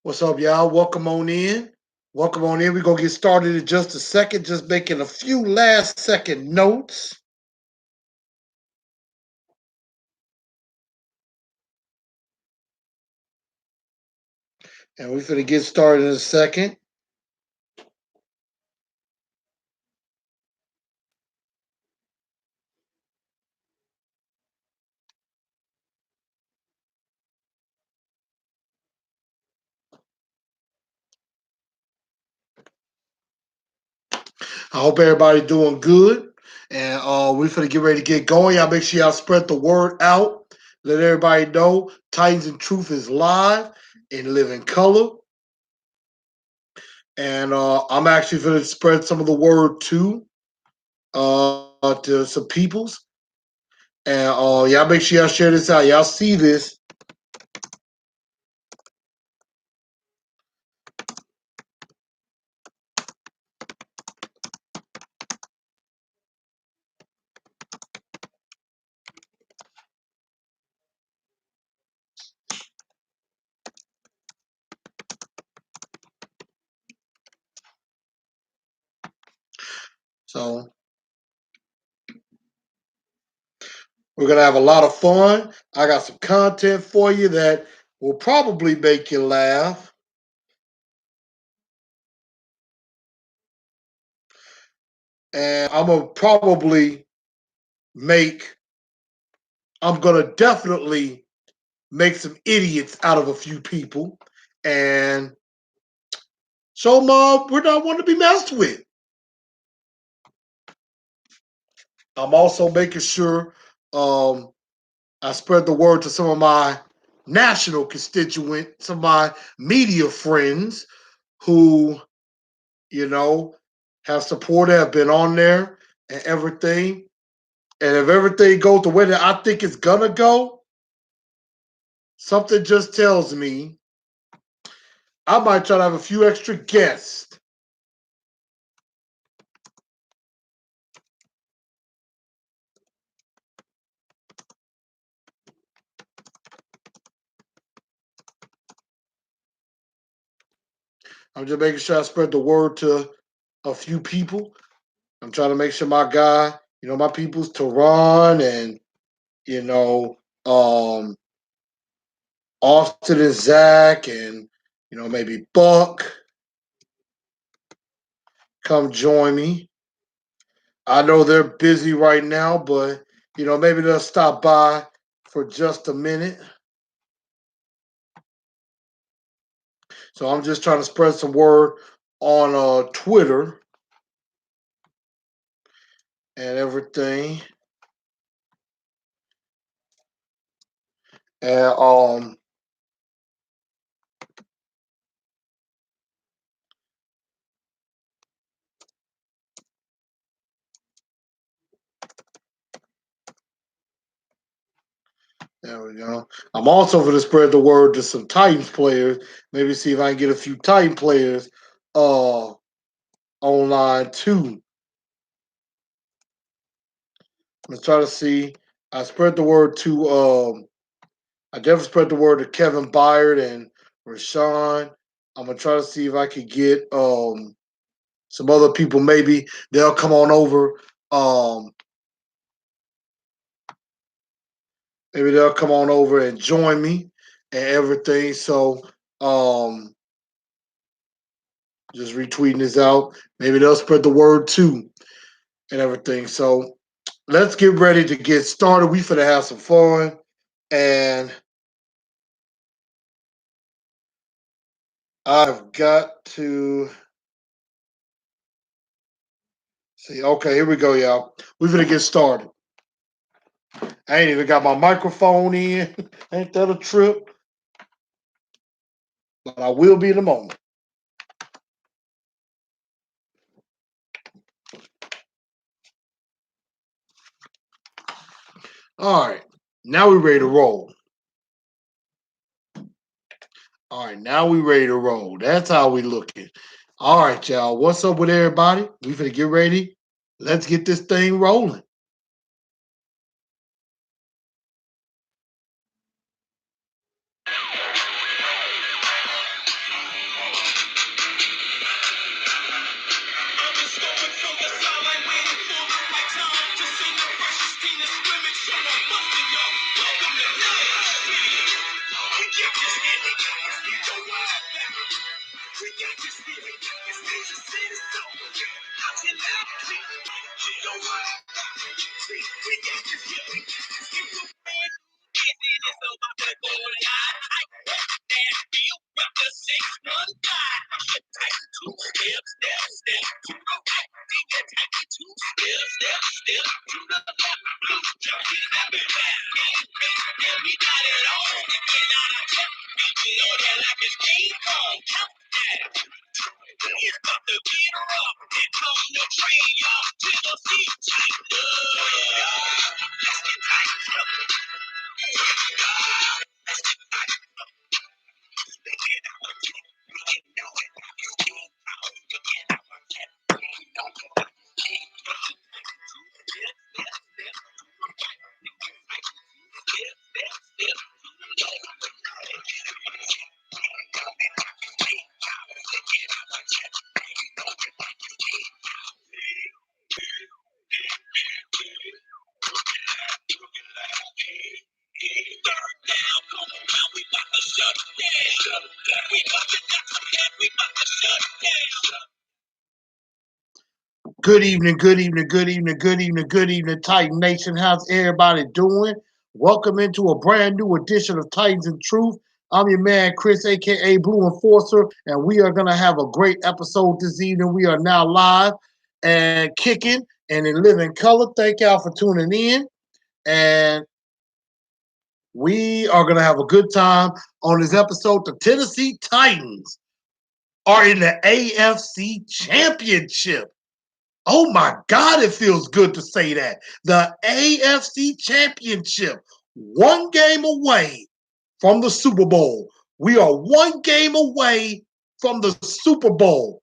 What's up, y'all? Welcome on in. Welcome on in. We're going to get started in just a second, just making a few last second notes. And we're going to get started in a second. I hope everybody doing good. And we're going to get ready to get going. Y'all make sure y'all spread the word out. Let everybody know Titans and Truth is live in living color. And I'm actually going to spread some of the word too to some peoples. And y'all make sure y'all share this out. Y'all see this. So we're going to have a lot of fun. I got some content for you that will probably make you laugh. And I'm going to definitely make some idiots out of a few people. And show them we're not one to be messed with. I'm also making sure I spread the word to some of my national constituents, some of my media friends who, have supported, have been on there and everything. And if everything goes the way that I think it's gonna go, something just tells me I might try to have a few extra guests. I'm just making sure I spread the word to a few people. I'm trying to make sure my guy, my people's Tehran and um Austin and Zach and maybe Buck come join me. I know they're busy right now, but maybe they'll stop by for just a minute. So I'm just trying to spread some word on Twitter and everything. And there we go. I'm also going to spread the word to some Titans players. Maybe see if I can get a few Titan players online too. I'm trying to see. I spread the word to I definitely spread the word to Kevin Byard and Rashawn. I'm gonna try to see if I could get some other people. Maybe they'll come on over. Maybe they'll come on over and join me and everything. So just retweeting this out. Maybe they'll spread the word too and everything. So let's get ready to get started. We finna have some fun. And I've got to see. Okay, here we go, y'all. We're gonna get started. I ain't even got my microphone in. Ain't that a trip? But I will be in a moment. All right, now we're ready to roll. All right, now we ready to roll. That's how we looking. All right, y'all. What's up with everybody? We finna get ready. Let's get this thing rolling. Good evening, good evening, good evening, good evening, good evening, Titan Nation. How's everybody doing? Welcome into a brand new edition of Titans and Truth. I'm your man, Chris, aka Blue Enforcer, and we are going to have a great episode this evening. We are now live and kicking and in living color. Thank y'all for tuning in. And we are going to have a good time on this episode. The Tennessee Titans are in the AFC Championship. Oh my God, it feels good to say that. The AFC Championship, one game away from the Super Bowl. We are one game away from the Super Bowl.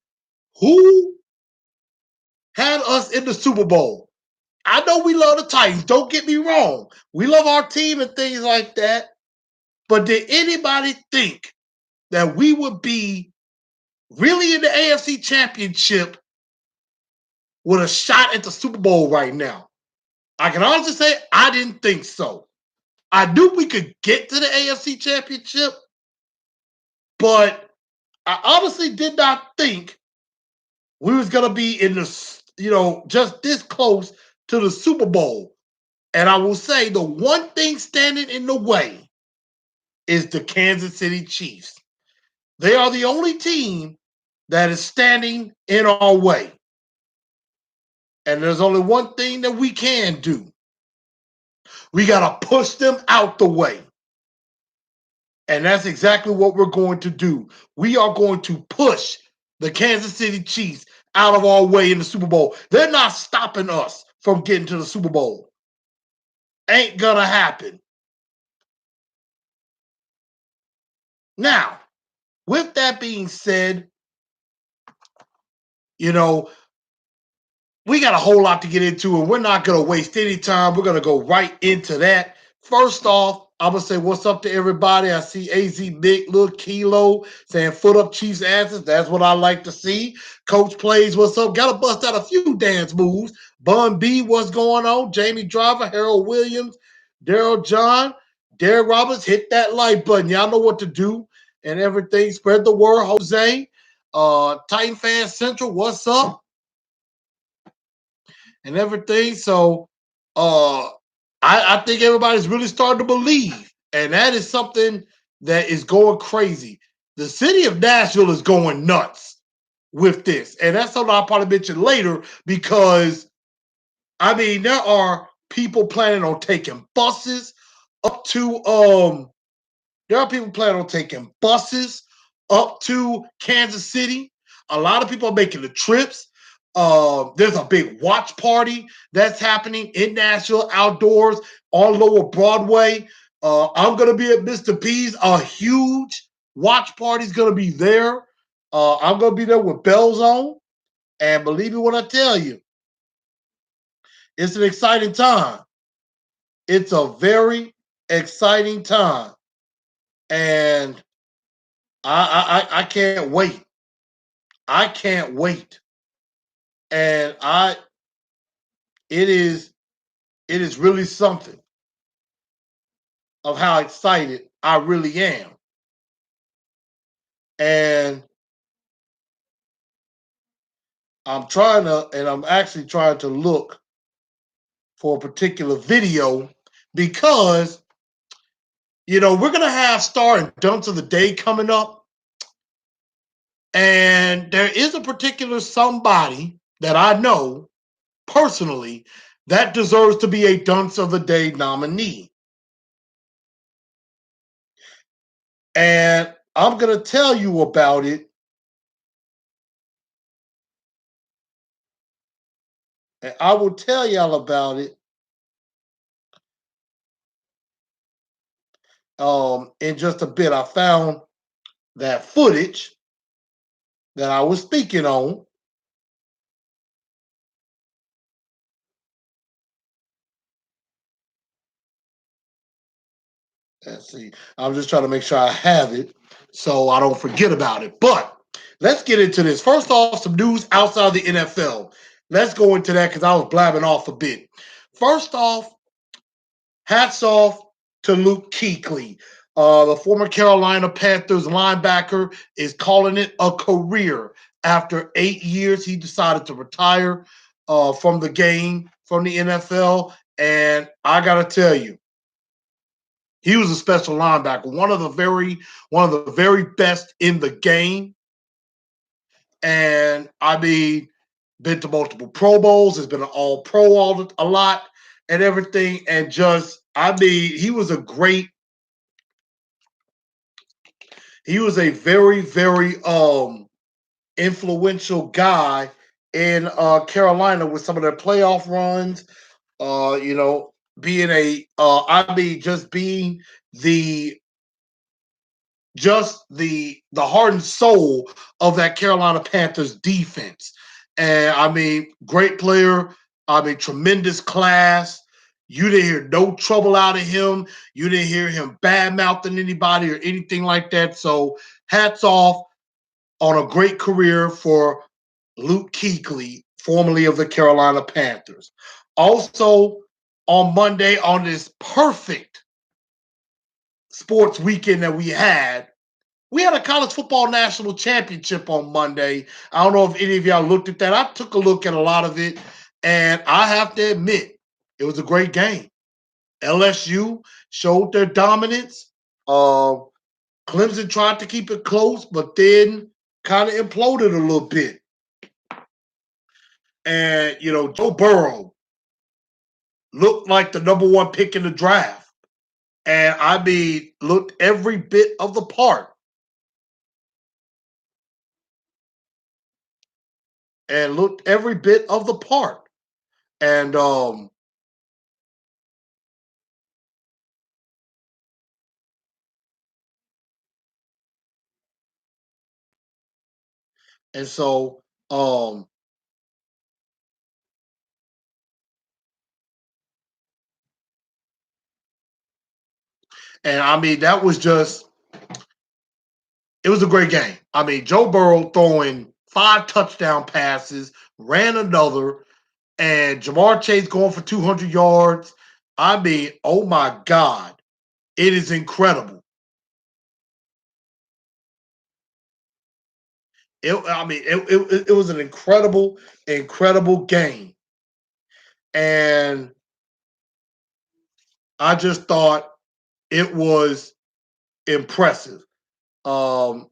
Who had us in the Super Bowl? I know we love the Titans, don't get me wrong. We love our team and things like that. But did anybody think that we would be really in the AFC Championship with a shot at the Super Bowl right now? I can honestly say I didn't think so. I knew we could get to the AFC Championship, but I honestly did not think we was going to be in the, just this close to the Super Bowl. And I will say the one thing standing in the way is the Kansas City Chiefs. They are the only team that is standing in our way. And there's only one thing that we can do. We got to push them out the way. And that's exactly what we're going to do. We are going to push the Kansas City Chiefs out of our way in the Super Bowl. They're not stopping us from getting to the Super Bowl. Ain't gonna happen. Now, with that being said, we got a whole lot to get into, and we're not going to waste any time. We're going to go right into that. First off, I'm going to say what's up to everybody. I see AZ Big, Little Kilo saying foot up Chiefs asses. That's what I like to see. Coach Plays, what's up? Got to bust out a few dance moves. Bun B, what's going on? Jamie Driver, Harold Williams, Daryl John, Derek Roberts, hit that like button. Y'all know what to do and everything. Spread the word, Jose. Titan Fan Central, what's up? And everything. So I think everybody's really starting to believe. And that is something that is going crazy. The city of Nashville is going nuts with this. And that's something I'll probably mention later because, there are people planning on taking buses up to, there are people planning on taking buses up to Kansas City. A lot of people are making the trips. There's a big watch party that's happening in Nashville outdoors on Lower Broadway. I'm going to be at Mr. P's. A huge watch party is going to be there. I'm going to be there with bells on. And believe me when I tell you, it's an exciting time. It's a very exciting time. And I can't wait. I can't wait. And it is really something. of how excited I really am. And I'm actually trying to look for a particular video because, we're going to have Star and Dunce of the Day coming up. And there is a particular somebody that I know personally that deserves to be a Dunce of the Day nominee. And I'm going to tell you about it. And I will tell y'all about it in just a bit. I found that footage that I was speaking on. Let's see. I'm just trying to make sure I have it so I don't forget about it. But let's get into this. First off, some news outside of the NFL. Let's go into that because I was blabbing off a bit. First off, hats off to Luke Kuechly. The former Carolina Panthers linebacker is calling it a career. After 8 years, he decided to retire from the game, from the NFL. And I got to tell you, he was a special linebacker, one of the very best in the game. And I mean, been to multiple Pro Bowls, has been an All Pro a lot and everything. And just, I mean, he was a very, very influential guy in Carolina with some of their playoff runs. Being just being the the heart and soul of that Carolina Panthers defense. And I mean, great player. I mean, tremendous class. You didn't hear no trouble out of him. You didn't hear him bad mouthing anybody or anything like that. So hats off on a great career for Luke Kuechly, formerly of the Carolina Panthers. Also, on Monday, on this perfect sports weekend that we had a college football national championship on Monday. I don't know if any of y'all looked at that. I took a look at a lot of it, and I have to admit, it was a great game. LSU showed their dominance. Clemson tried to keep it close, but then kind of imploded a little bit. And, Joe Burrow looked like the number one pick in the draft. And I mean, looked every bit of the part. And looked every bit of the part. And so and I mean it was a great game. I mean, Joe Burrow throwing 5 touchdown passes, ran another, and Jamar Chase going for 200 yards. I mean, oh my God, it is incredible. It was an incredible, incredible game. And I just thought it was impressive. Joe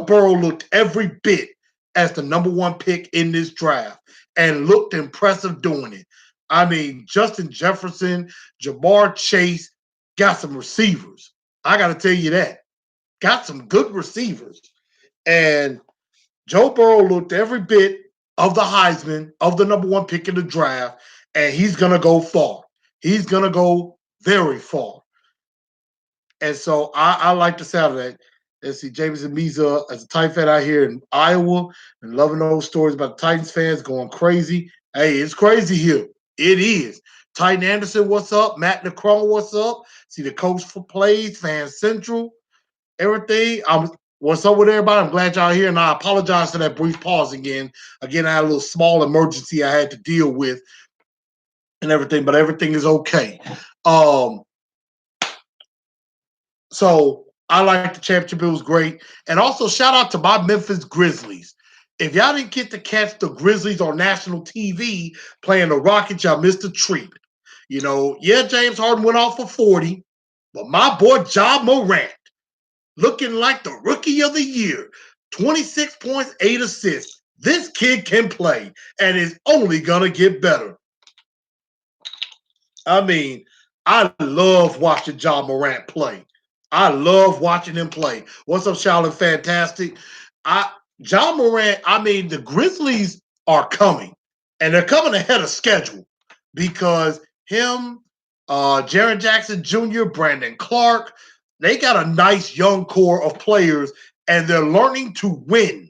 Burrow looked every bit as the number one pick in this draft and looked impressive doing it. I mean, Justin Jefferson, Jamar Chase got some receivers. I got to tell you that. Got some good receivers. And Joe Burrow looked every bit of the Heisman, of the number one pick in the draft, and he's going to go far. He's going to go very far. And so I like the sound of that. Let's see, James and Miza as a Titan fan out here in Iowa and loving those stories about the Titans fans going crazy. Hey, it's crazy here. It is. Titan Anderson, what's up? Matt Necron, what's up? See the coach for plays, Fan Central, everything. What's up with everybody? I'm glad y'all here, and I apologize for that brief pause again. Again, I had a little small emergency I had to deal with and everything, but everything is okay. So I like the championship. It was great. And also shout out to my Memphis Grizzlies. If y'all didn't get to catch the Grizzlies on national TV playing the Rockets, y'all missed a treat. Yeah, James Harden went off for 40, but my boy Ja Morant, looking like the rookie of the year, 26 points, 8 assists. This kid can play and is only going to get better. I mean, I love watching Ja Morant play. I love watching him play. What's up, Shaolin Fantastic? I Ja Morant, I mean, the Grizzlies are coming, and they're coming ahead of schedule because him, Jaren Jackson Jr., Brandon Clark, they got a nice young core of players, and they're learning to win.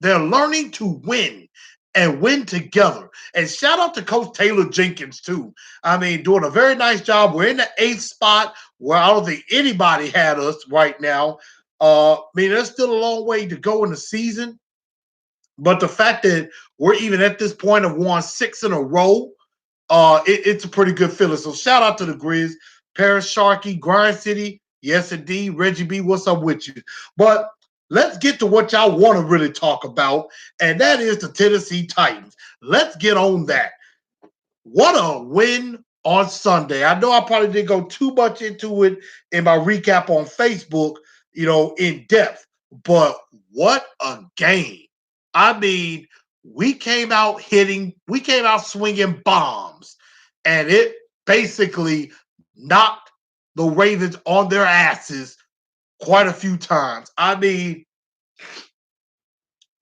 They're learning to win and win together. And shout out to Coach Taylor Jenkins, too. I mean, doing a very nice job. We're in the 8th spot where I don't think anybody had us right now. I mean, there's still a long way to go in the season. But the fact that we're even at this point of won 6 in a row, it's a pretty good feeling. So shout out to the Grizz, Paris Sharkey, Grind City, yes indeed, Reggie B, what's up with you? But let's get to what y'all want to really talk about, and that is the Tennessee Titans. Let's get on that. What a win on Sunday. I know I probably didn't go too much into it in my recap on Facebook, in depth, but what a game. I mean, we came out swinging bombs, and it basically knocked the Ravens on their asses quite a few times. I mean,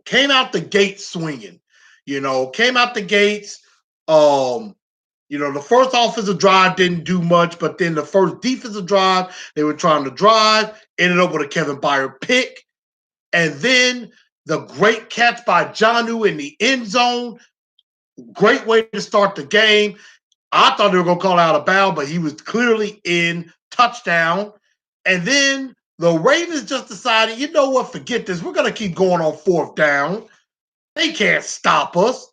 came out the gates swinging, came out the gates. The first offensive drive didn't do much, but then the first defensive drive, they were trying to drive, ended up with a Kevin Byard pick. And then the great catch by Jonnu in the end zone. Great way to start the game. I thought they were going to call out of bounds, but he was clearly in touchdown. And then the Ravens just decided, you know what, forget this. We're going to keep going on 4th down. They can't stop us.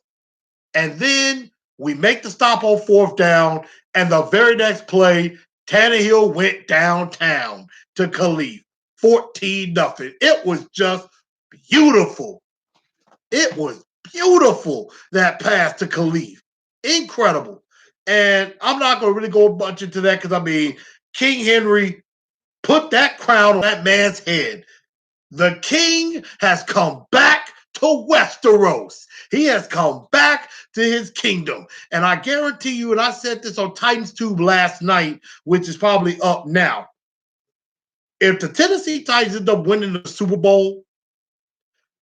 And then we make the stop on 4th down, and the very next play, Tannehill went downtown to Khalif, 14-0. It was just beautiful. It was beautiful, that pass to Khalif. Incredible. And I'm not going to really go much into that because, I mean, King Henry put that crown on that man's head. The king has come back to Westeros. He has come back to his kingdom. And I guarantee you, and I said this on Titans Tube last night, which is probably up now. If the Tennessee Titans end up winning the Super Bowl,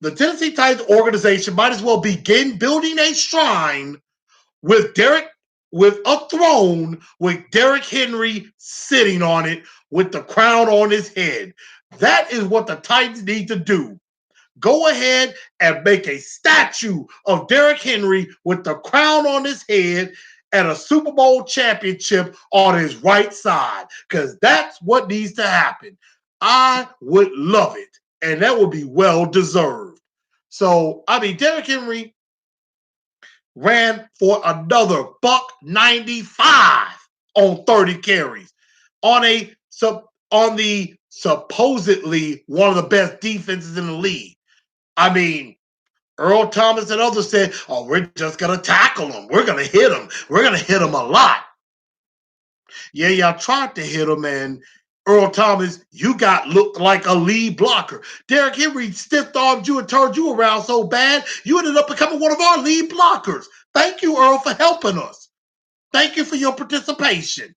the Tennessee Titans organization might as well begin building a shrine with a throne with Derrick Henry sitting on it with the crown on his head. That is what the Titans need to do. Go ahead and make a statue of Derrick Henry with the crown on his head and a Super Bowl championship on his right side, because that's what needs to happen. I would love it, and that would be well deserved. So, I mean, Derrick Henry ran for another $195 on 30 carries on the supposedly one of the best defenses in the league. I mean, Earl Thomas and others said, "Oh, we're just gonna tackle him. We're gonna hit him. We're gonna hit him a lot." Yeah, y'all tried to hit him, and Earl Thomas, you looked like a lead blocker. Derrick Henry stiff-armed you and turned you around so bad, you ended up becoming one of our lead blockers. Thank you, Earl, for helping us. Thank you for your participation.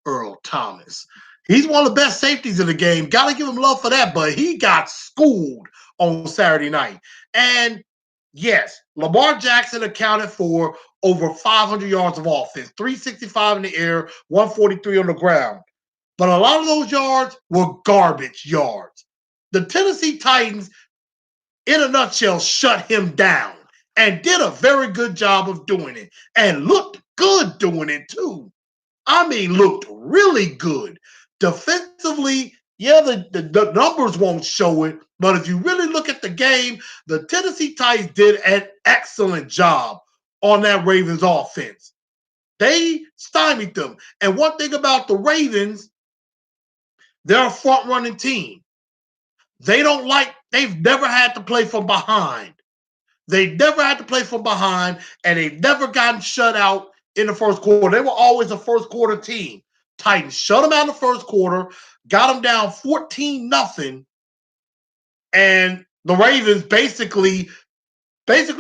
Earl Thomas. He's one of the best safeties in the game. Got to give him love for that, but he got schooled on Saturday night. And yes, Lamar Jackson accounted for over 500 yards of offense, 365 in the air, 143 on the ground. But a lot of those yards were garbage yards. The Tennessee Titans, in a nutshell, shut him down and did a very good job of doing it and looked good doing it too. I mean, looked really good. Defensively, yeah, the numbers won't show it, but if you really look at the game, the Tennessee Titans did an excellent job on that Ravens offense. They stymied them. And one thing about the Ravens, They're a front-running team. They've never had to play from behind. They never had to play from behind, and they've never gotten shut out in the first quarter. They were always a first quarter team. Titans shut them out in the first quarter, got them down 14-0, and the Ravens basically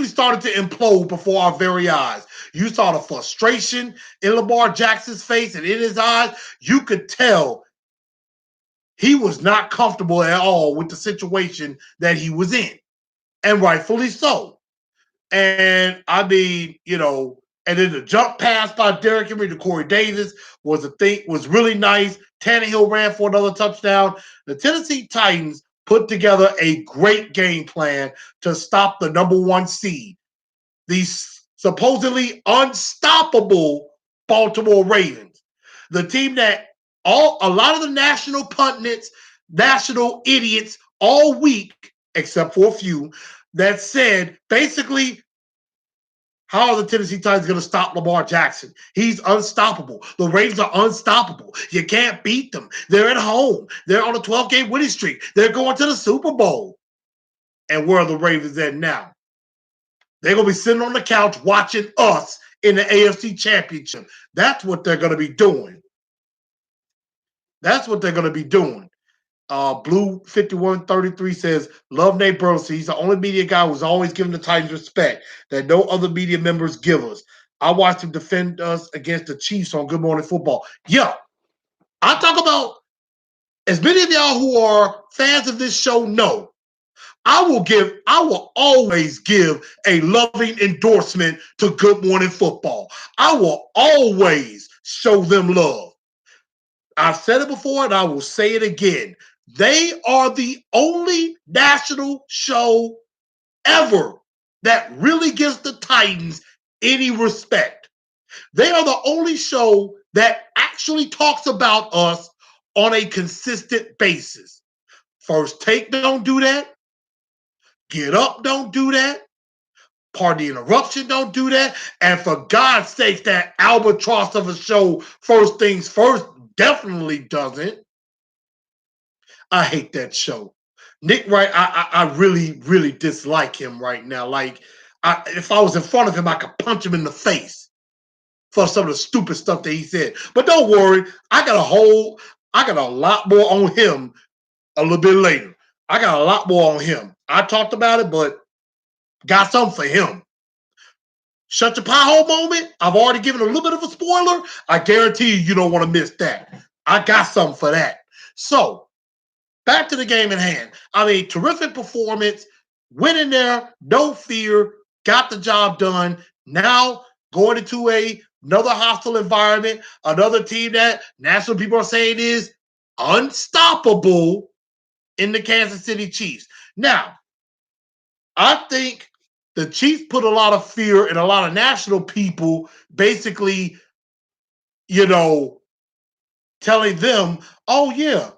started to implode before our very eyes. You saw the frustration in Lamar Jackson's face and in his eyes. You could tell he was not comfortable at all with the situation that he was in, and rightfully so. And I mean, and then the jump pass by Derrick Henry to Corey Davis was really nice. Tannehill ran for another touchdown. The Tennessee Titans put together a great game plan to stop the number one seed, these supposedly unstoppable Baltimore Ravens, the team that a lot of the national pundits, national idiots all week, except for a few, that said basically, how are the Tennessee Titans going to stop Lamar Jackson? He's unstoppable. The Ravens are unstoppable. You can't beat them. They're at home. They're on a 12-game winning streak. They're going to the Super Bowl. And where are the Ravens at now? They're going to be sitting on the couch watching us in the AFC Championship. That's what they're going to be doing. That's what they're going to be doing. Blue 5133 says, love Nate Burleson. He's the only media guy who's always given the Titans respect that no other media members give us. I watched him defend us against the Chiefs on Good Morning Football. Yeah, I talk about, as many of y'all who are fans of this show know, I will always give a loving endorsement to Good Morning Football. I will always show them love. I've said it before and I will say it again. They are the only national show ever that really gives the Titans any respect. They are the only show that actually talks about us on a consistent basis. First Take don't do that. Get Up don't do that. Pardon the Interruption don't do that. And for God's sake, that albatross of a show, First Things First, definitely doesn't. I hate that show. Nick Wright, I really, really dislike him right now. Like, if I was in front of him, I could punch him in the face for some of the stupid stuff that he said. But don't worry, I got a lot more on him a little bit later. I got a lot more on him. I talked about it, but got something for him. Shut your Piehole moment. I've already given a little bit of a spoiler. I guarantee you don't want to miss that. I got something for that. So, back to the game at hand. I mean, terrific performance. Went in there, no fear, got the job done. Now going into another hostile environment, another team that national people are saying is unstoppable in the Kansas City Chiefs. Now, I think the Chiefs put a lot of fear in a lot of national people, basically, telling them, oh, yeah,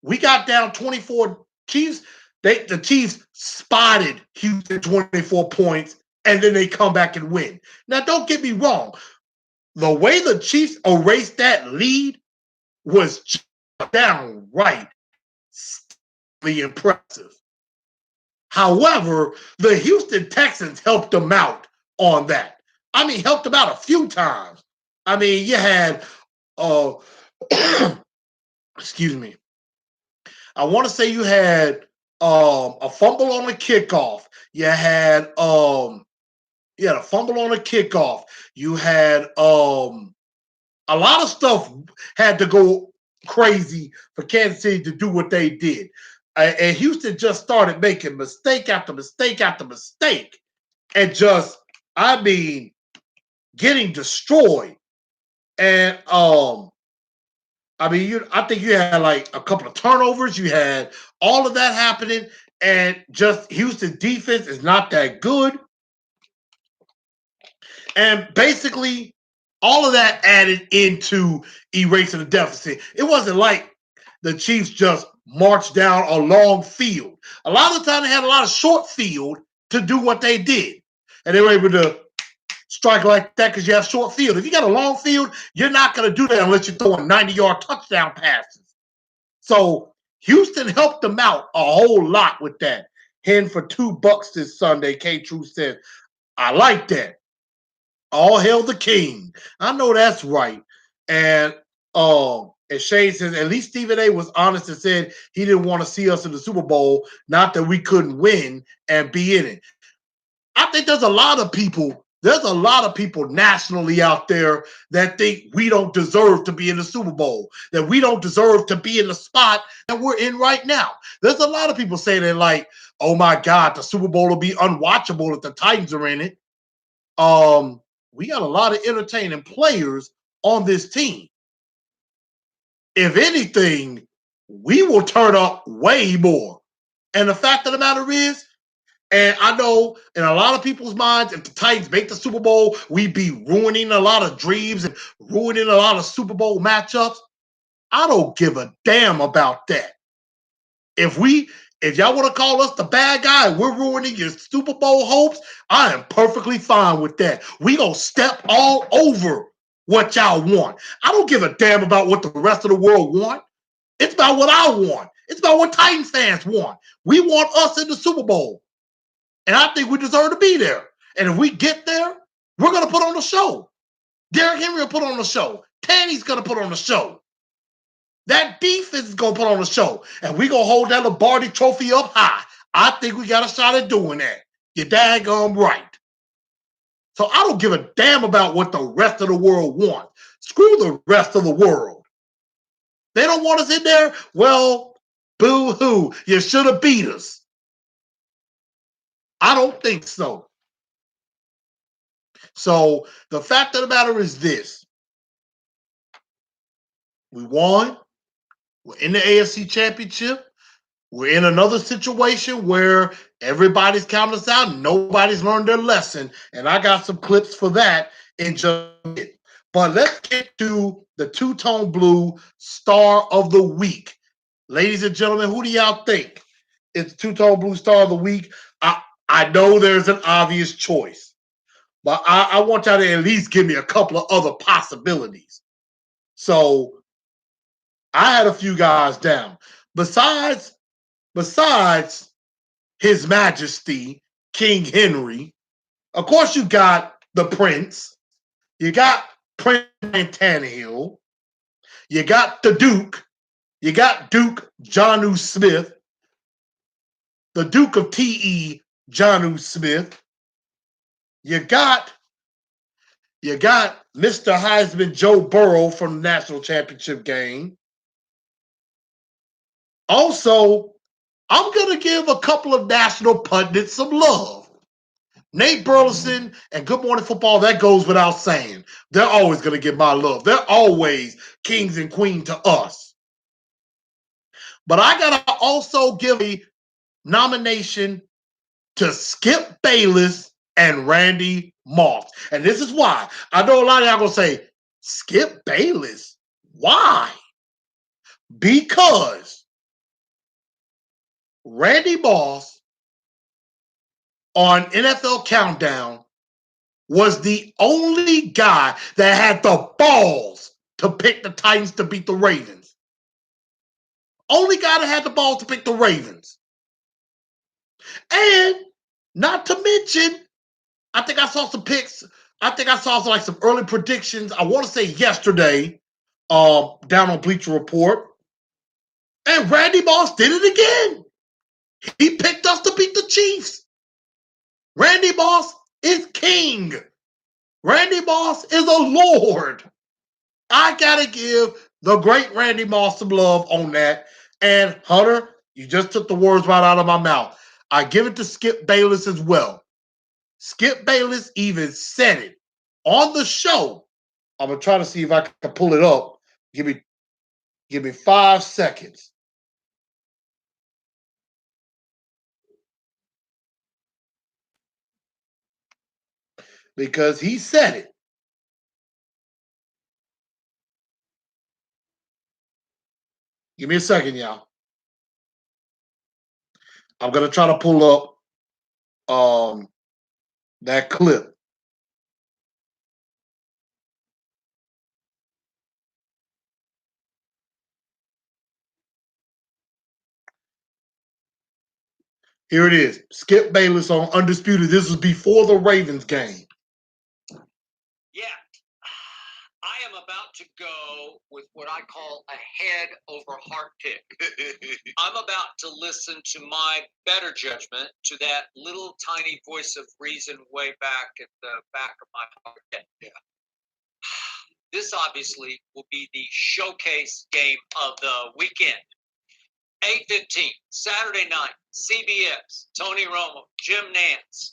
we got down 24 Chiefs. The Chiefs spotted Houston 24 points, and then they come back and win. Now, don't get me wrong. The way the Chiefs erased that lead was downright impressive. However, the Houston Texans helped them out on that. I mean, helped them out a few times. I mean, you had, excuse me. I want to say you had a fumble on the kickoff. You had a fumble on the kickoff. You had a lot of stuff had to go crazy for Kansas City to do what they did. And Houston just started making mistake after mistake after mistake, and just, I mean, getting destroyed. And I think you had like a couple of turnovers. You had all of that happening, and just Houston defense is not that good. And basically, all of that added into erasing the deficit. It wasn't like the Chiefs just marched down a long field. A lot of the time, they had a lot of short field to do what they did. And they were able to strike like that because you have short field. If you got a long field, you're not going to do that unless you're throwing 90-yard touchdown passes. So Houston helped them out a whole lot with that. Heading for $2 this Sunday, K True said, I like that. All hail the king. I know that's right. And Shane says, at least Stephen A was honest and said he didn't want to see us in the Super Bowl, not that we couldn't win and be in it. I think there's a lot of people nationally out there that think we don't deserve to be in the Super Bowl, that we don't deserve to be in the spot that we're in right now. There's a lot of people saying that, like, oh my God, the Super Bowl will be unwatchable if the Titans are in it. We got a lot of entertaining players on this team. If anything, we will turn up way more. And the fact of the matter is, and I know in a lot of people's minds, if the Titans make the Super Bowl, we'd be ruining a lot of dreams and ruining a lot of Super Bowl matchups. I don't give a damn about that. If y'all want to call us the bad guy, we're ruining your Super Bowl hopes, I am perfectly fine with that. We gonna step all over what y'all want. I don't give a damn about what the rest of the world want. It's about what I want. It's about what Titans fans want. We want us in the Super Bowl. And I think we deserve to be there. And if we get there, we're going to put on the show. Derrick Henry will put on the show. Tanny's going to put on the show. That defense is going to put on the show. And we're going to hold that Lombardi trophy up high. I think we got a shot at doing that. You're daggone right. So I don't give a damn about what the rest of the world wants. Screw the rest of the world. They don't want us in there? Well, boo-hoo. You should have beat us. I don't think so. So the fact of the matter is this. We won. We're in the AFC Championship. We're in another situation where everybody's counting us out. Nobody's learned their lesson. And I got some clips for that in just a bit. But let's get to the two-tone blue star of the week. Ladies and gentlemen, who do y'all think is two-tone blue star of the week? I know there's an obvious choice, but I want y'all to at least give me a couple of other possibilities. So I had a few guys down. Besides His Majesty, King Henry, of course you got the Prince. You got Prince Tannehill. You got the Duke. You got Duke Jonnu Smith. The Duke of T.E. Jonnu Smith. You got Mr. Heisman Joe Burrow from the national championship game. Also, I'm going to give a couple of national pundits some love. Nate Burleson and Good Morning Football, that goes without saying. They're always going to get my love. They're always kings and queens to us. But I got to also give a nomination to Skip Bayless and Randy Moss. And this is why. I know a lot of y'all going to say, Skip Bayless? Why? Because Randy Moss on NFL Countdown was the only guy that had the balls to pick the Titans to beat the Ravens. Only guy that had the balls to pick the Ravens. And not to mention, I think I saw some picks. I think I saw some early predictions. I want to say yesterday, down on Bleacher Report. And Randy Moss did it again. He picked us to beat the Chiefs. Randy Moss is king. Randy Moss is a lord. I got to give the great Randy Moss some love on that. And Hunter, you just took the words right out of my mouth. I give it to Skip Bayless as well. Skip Bayless even said it on the show. I'm going to try to see if I can pull it up. Give me 5 seconds. Because he said it. Give me a second, y'all. I'm going to try to pull up that clip. Here it is. Skip Bayless on Undisputed. This was before the Ravens game. Yeah. I am about to go with what I call a head over heart pick. I'm about to listen to my better judgment, to that little tiny voice of reason way back at the back of my heart. Yeah. This obviously will be the showcase game of the weekend. 8:15, Saturday night, CBS, Tony Romo, Jim Nantz.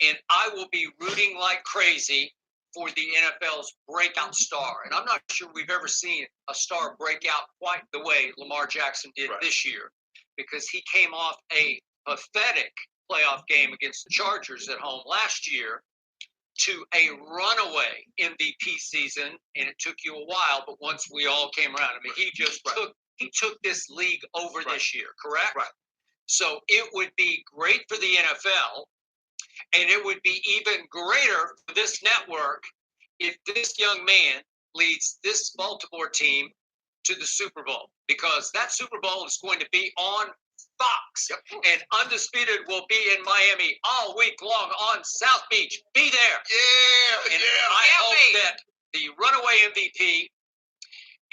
And I will be rooting like crazy for the NFL's breakout star. And I'm not sure we've ever seen a star break out quite the way Lamar Jackson did this year, because he came off a pathetic playoff game against the Chargers at home last year to a runaway MVP season, and it took you a while, but once we all came around, I mean, he just took this league over this year, correct? Right. So it would be great for the NFL, and it would be even greater for this network if this young man leads this Baltimore team to the Super Bowl, because that Super Bowl is going to be on Fox, and Undisputed will be in Miami all week long on South Beach. Be there. I hope that the runaway MVP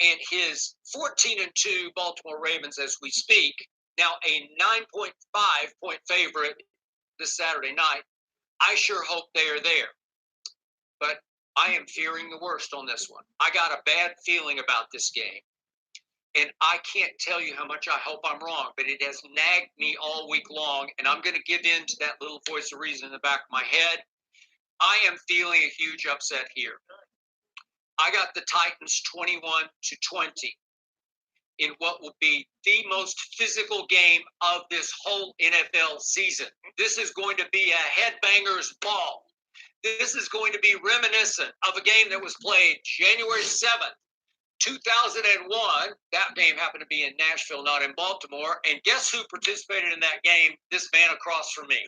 and his 14-2 Baltimore Ravens, as we speak, now a 9.5 point favorite this Saturday night, I sure hope they are there. But I am fearing the worst on this one. I got a bad feeling about this game. And I can't tell you how much I hope I'm wrong, but it has nagged me all week long, and I'm going to give in to that little voice of reason in the back of my head. I am feeling a huge upset here. I got the Titans 21-20 in what will be the most physical game of this whole NFL season. This is going to be a headbanger's ball. This is going to be reminiscent of a game that was played January 7th. 2001, that game happened to be in Nashville, not in Baltimore. And guess who participated in that game? This man across from me.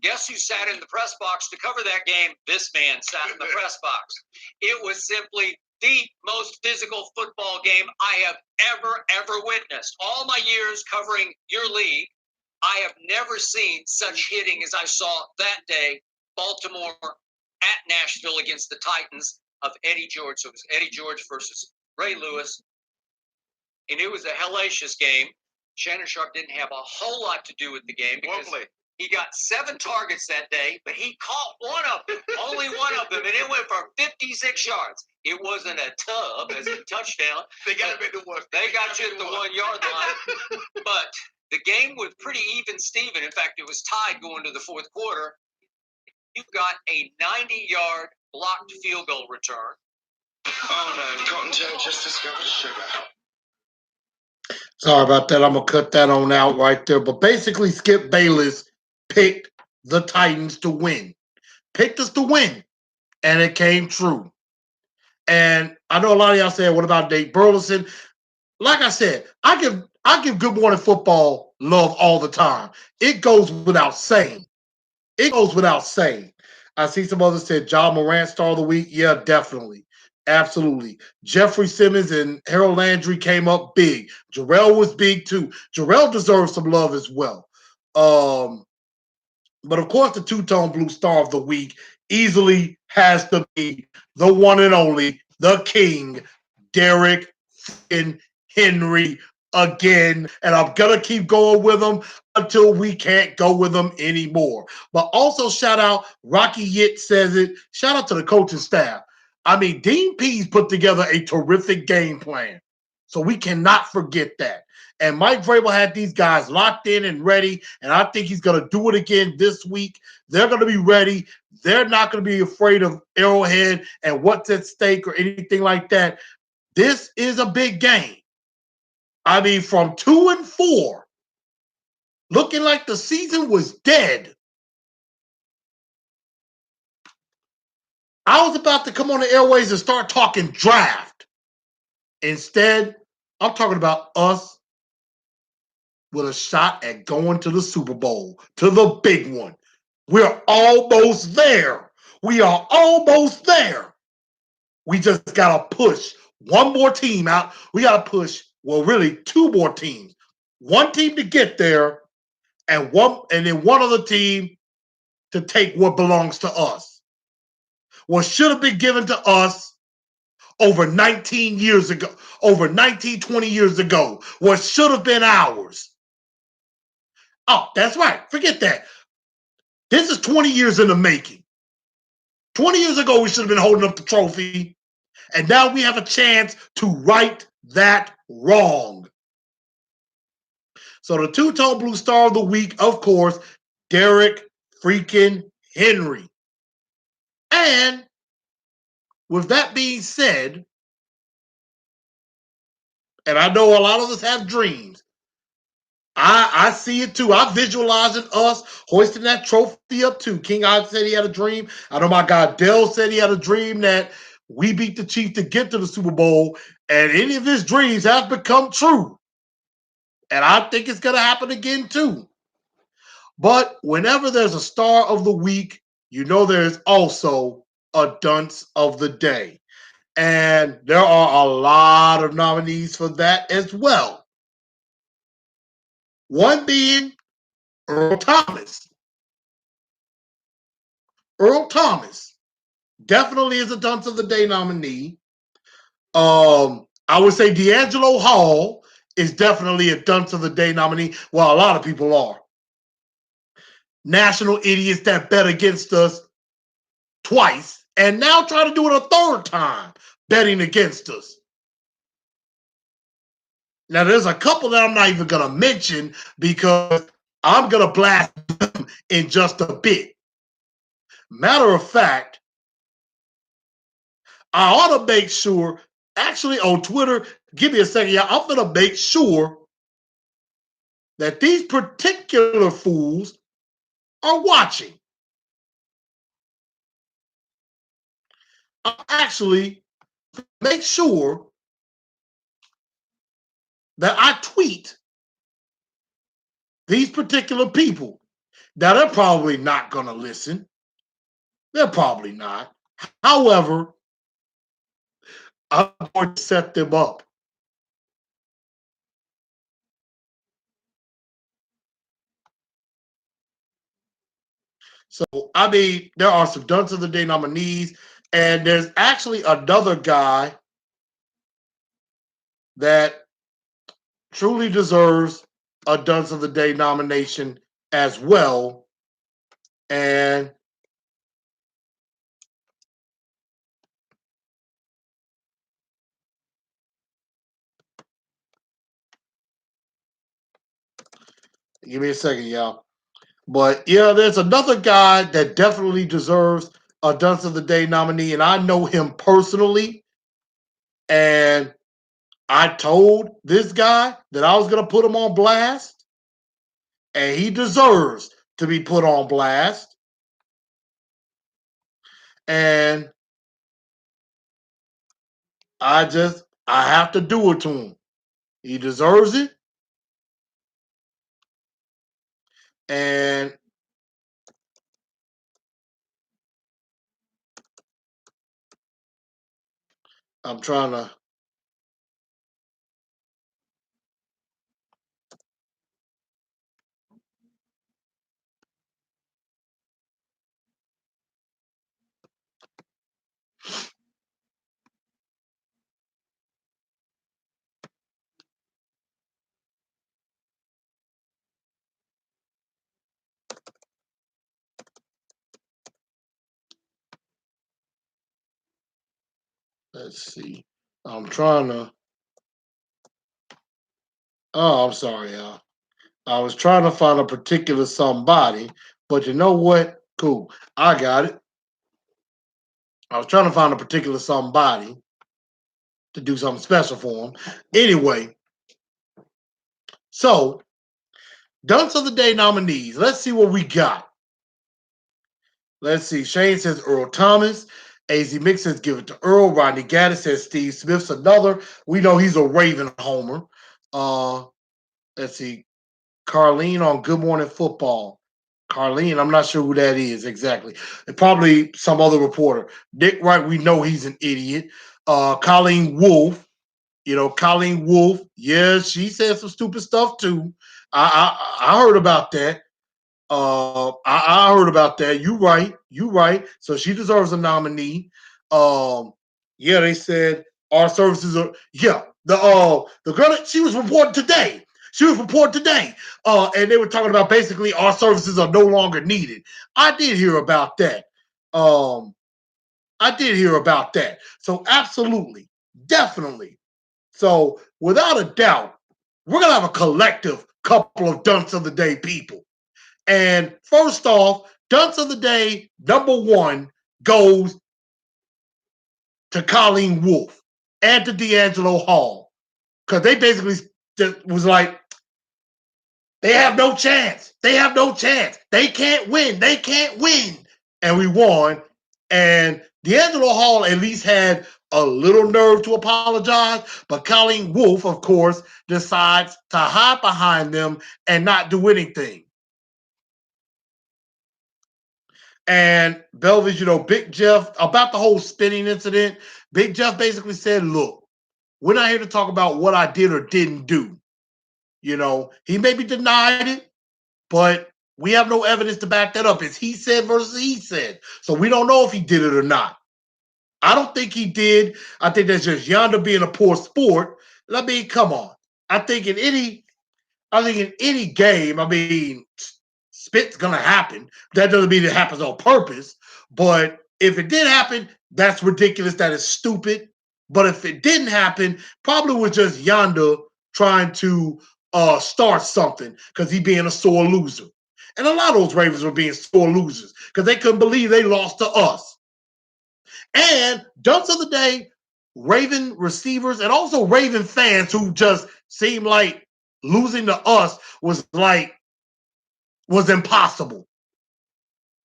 Guess who sat in the press box to cover that game? This man sat in the press box. It was simply the most physical football game I have ever witnessed. All my years covering your league, I have never seen such hitting as I saw that day. Baltimore at Nashville against the Titans of Eddie George. So it was Eddie George versus Ray Lewis, and it was a hellacious game. Shannon Sharp didn't have a whole lot to do with the game because he got 7 targets that day, but he caught one of them, only one of them, and it went for 56 yards. It wasn't a tub as a touchdown. They got him at the 1. They got you at the 1 yard line. But the game was pretty even, Steven. In fact, it was tied going to the fourth quarter. You got a 90-yard blocked field goal return. Oh no, Cottontail just discovered sugar. Sorry about that. I'm going to cut that on out right there. But basically, Skip Bayless picked the Titans to win. Picked us to win. And it came true. And I know a lot of y'all said, what about Nate Burleson? Like I said, I give Good Morning Football love all the time. It goes without saying. It goes without saying. I see some others said John Morant Star of the Week. Yeah, definitely. Absolutely. Jeffrey Simmons and Harold Landry came up big. Jarrell was big too. Jarrell deserves some love as well. But of course, the two-tone blue star of the week easily has to be the one and only, the king, Derrick Henry again. And I'm going to keep going with him until we can't go with him anymore. But also shout out, Rocky Yit says it. Shout out to the coaching staff. I mean, Dean Pease put together a terrific game plan. So we cannot forget that. And Mike Vrabel had these guys locked in and ready, and I think he's going to do it again this week. They're going to be ready. They're not going to be afraid of Arrowhead and what's at stake or anything like that. This is a big game. I mean, from 2-4, looking like the season was dead. I was about to come on the airways and start talking draft. Instead, I'm talking about us with a shot at going to the Super Bowl, to the big one. We're almost there. We are almost there. We just got to push one more team out. We got to push, well, really 2 more teams. One team to get there and then one other team to take what belongs to us. What should have been given to us over 19 years ago, over 19, 20 years ago, what should have been ours. Oh, that's right. Forget that. This is 20 years in the making. 20 years ago, we should have been holding up the trophy, and now we have a chance to right that wrong. So the two-tone blue star of the week, of course, Derek freaking Henry. And with that being said, and I know a lot of us have dreams. I see it too. I visualizing us hoisting that trophy up too. King Odd said he had a dream. I know my guy Dell said he had a dream that we beat the Chiefs to get to the Super Bowl, and any of his dreams have become true. And I think it's going to happen again too. But whenever there's a star of the week, you know there's also a dunce of the day. And there are a lot of nominees for that as well. One being Earl Thomas. Earl Thomas definitely is a dunce of the day nominee. I would say D'Angelo Hall is definitely a dunce of the day nominee. Well, a lot of people are. National idiots that bet against us twice and now try to do it a third time betting against us. Now, there's a couple that I'm not even going to mention because I'm going to blast them in just a bit. Matter of fact, I ought to make sure, actually on Twitter, give me a second, y'all. I'm going to make sure that these particular fools are watching. I'll actually make sure that I tweet these particular people. Now, they're probably not going to listen. They're probably not. However, I'm going to set them up. So, I mean, there are some Dunce of the Day nominees, and there's actually another guy that truly deserves a Dunce of the Day nomination as well. And give me a second, y'all. But yeah, there's another guy that definitely deserves a Dunce of the Day nominee, and I know him personally. And I told this guy that I was going to put him on blast, and he deserves to be put on blast. And I have to do it to him. He deserves it. And I'm trying to. Let's see. I'm trying to. Oh, I'm sorry, y'all. I was trying to find a particular somebody, but you know what? Cool. I got it. I was trying to find a particular somebody to do something special for him. Anyway, so Dunce of the Day nominees. Let's see what we got. Let's see. Shane says Earl Thomas. AZ Mix says give it to Earl. Rodney Gaddis says Steve Smith's another. We know he's a Raven homer. Let's see. Carlene on Good Morning Football. Carlene, I'm not sure who that is exactly. Probably some other reporter. Dick Wright, we know he's an idiot. Colleen Wolf, Colleen Wolf, yeah, she said some stupid stuff too. I heard about that. I heard about that. You right. You right. So she deserves a nominee. Um, yeah, they said our services are. Yeah, the girl that she was reporting today. She was reporting today, and they were talking about basically our services are no longer needed. I did hear about that. Um, I did hear about that. So absolutely, definitely. So without a doubt, we're gonna have a collective couple of dunce of the day people. And first off, dunce of the day number one goes to Colleen Wolfe and to D'Angelo Hall because they basically just was like, they have no chance. They have no chance. They can't win. They can't win. And we won. And D'Angelo Hall at least had a little nerve to apologize, but Colleen Wolfe, of course, decides to hide behind them and not do anything. And Belvis, Big Jeff, about the whole spinning incident, Big Jeff basically said, look, we're not here to talk about what I did or didn't do. He maybe denied it, but we have no evidence to back that up. It's he said versus he said. So we don't know if he did it or not. I don't think he did. I think that's just Yonder being a poor sport. I mean, come on. I think in any game, spit's gonna happen. That doesn't mean it happens on purpose. But if it did happen, that's ridiculous. That is stupid. But if it didn't happen, probably was just Yonder trying to start something because he being a sore loser. And a lot of those Ravens were being sore losers because they couldn't believe they lost to us. And dunce of the day, Raven receivers and also Raven fans who just seem like losing to us was impossible.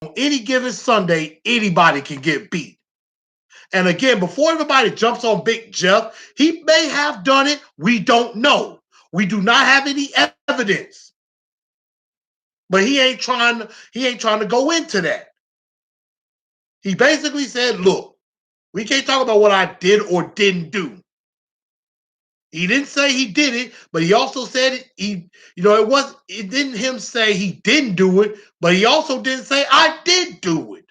On any given Sunday, anybody can get beat. And again, before everybody jumps on Big Jeff, he may have done it. We don't know. We do not have any evidence. But he ain't trying to go into that. He basically said, look, we can't talk about what I did or didn't do. He didn't say he did it, but he also said it didn't him say he didn't do it, but he also didn't say I did do it.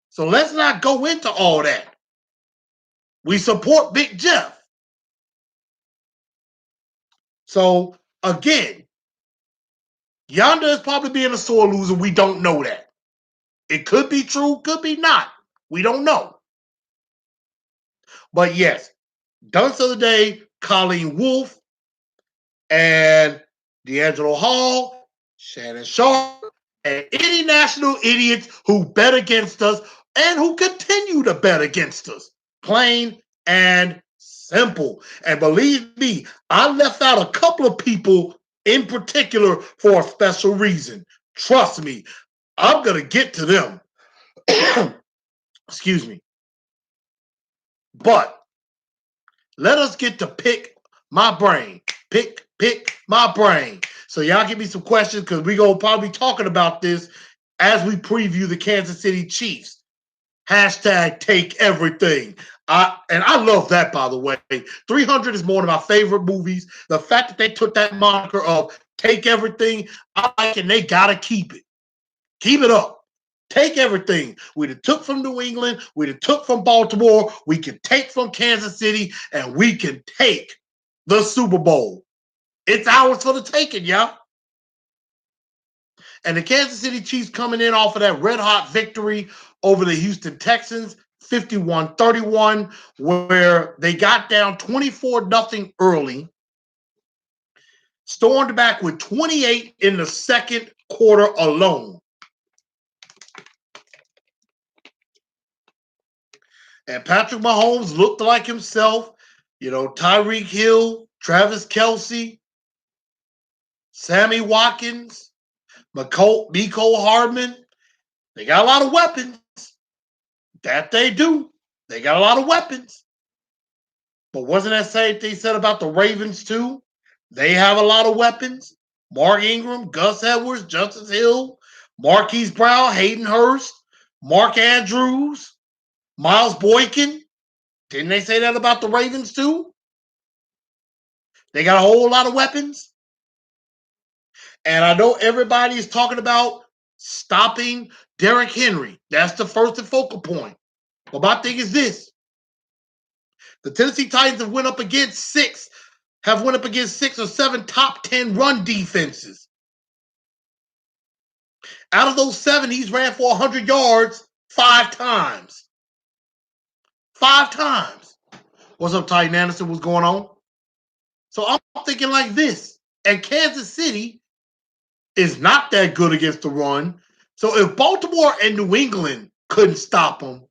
So let's not go into all that. We support Big Jeff. So again, Yonder is probably being a sore loser. We don't know that. It could be true, could be not. We don't know. But yes, dunce of the day, Colleen Wolfe and D'Angelo Hall, Shannon Sharp, and any national idiots who bet against us and who continue to bet against us. Plain and simple. And believe me, I left out a couple of people in particular for a special reason. Trust me, I'm going to get to them. Excuse me. But let us get to pick my brain. Pick my brain. So y'all give me some questions because we're going to probably be talking about this as we preview the Kansas City Chiefs. Hashtag take everything. I love that, by the way. 300 is one of my favorite movies. The fact that they took that moniker of take everything, I like it, and they got to keep it. Keep it up. Take everything. We took from New England. We took from Baltimore. We can take from Kansas City, and we can take the Super Bowl. It's ours for the taking, y'all. And the Kansas City Chiefs coming in off of that red-hot victory over the Houston Texans, 51-31, where they got down 24-0 early, stormed back with 28 in the second quarter alone. And Patrick Mahomes looked like himself. Tyreek Hill, Travis Kelce, Sammy Watkins, Mecole Hardman. They got a lot of weapons. That they do. They got a lot of weapons. But wasn't that same thing said about the Ravens too? They have a lot of weapons. Mark Ingram, Gus Edwards, Justice Hill, Marquise Brown, Hayden Hurst, Mark Andrews, Miles Boykin. Didn't they say that about the Ravens too? They got a whole lot of weapons. And I know everybody is talking about stopping Derrick Henry. That's the first and focal point. But my thing is this. The Tennessee Titans have went up against six or seven top 10 run defenses. Out of those seven, he's ran for 100 yards 5 times. 5 times. What's up, Titan Anderson? What's going on? So I'm thinking like this. And Kansas City is not that good against the run. So if Baltimore and New England couldn't stop them,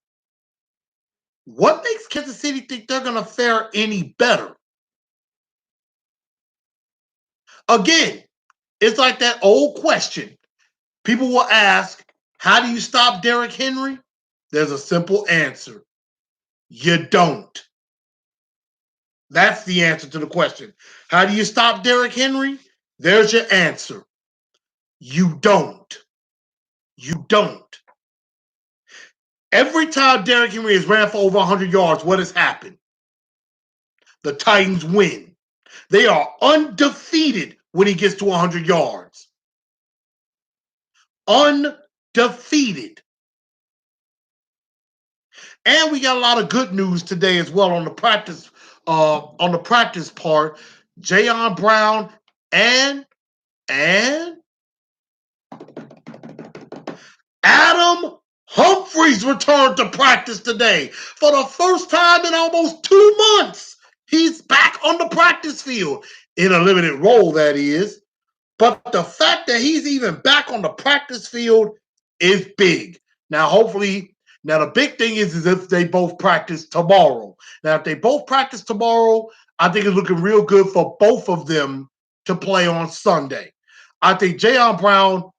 what makes Kansas City think they're going to fare any better? Again, it's like that old question. People will ask, how do you stop Derrick Henry? There's a simple answer. You don't. That's the answer to the question. How do you stop Derrick Henry? There's your answer. You don't. You don't. Every time Derrick Henry has ran for over 100 yards, what has happened? The Titans win. They are undefeated when he gets to 100 yards. Undefeated. And we got a lot of good news today as well on the practice part. Jayon Brown and Adam Humphries returned to practice today for the first time in almost 2 months. He's back on the practice field in a limited role, that is. But the fact that he's even back on the practice field is big. Now, the big thing is if they both practice tomorrow. Now, if they both practice tomorrow, I think it's looking real good for both of them to play on Sunday. I think Jayon Brown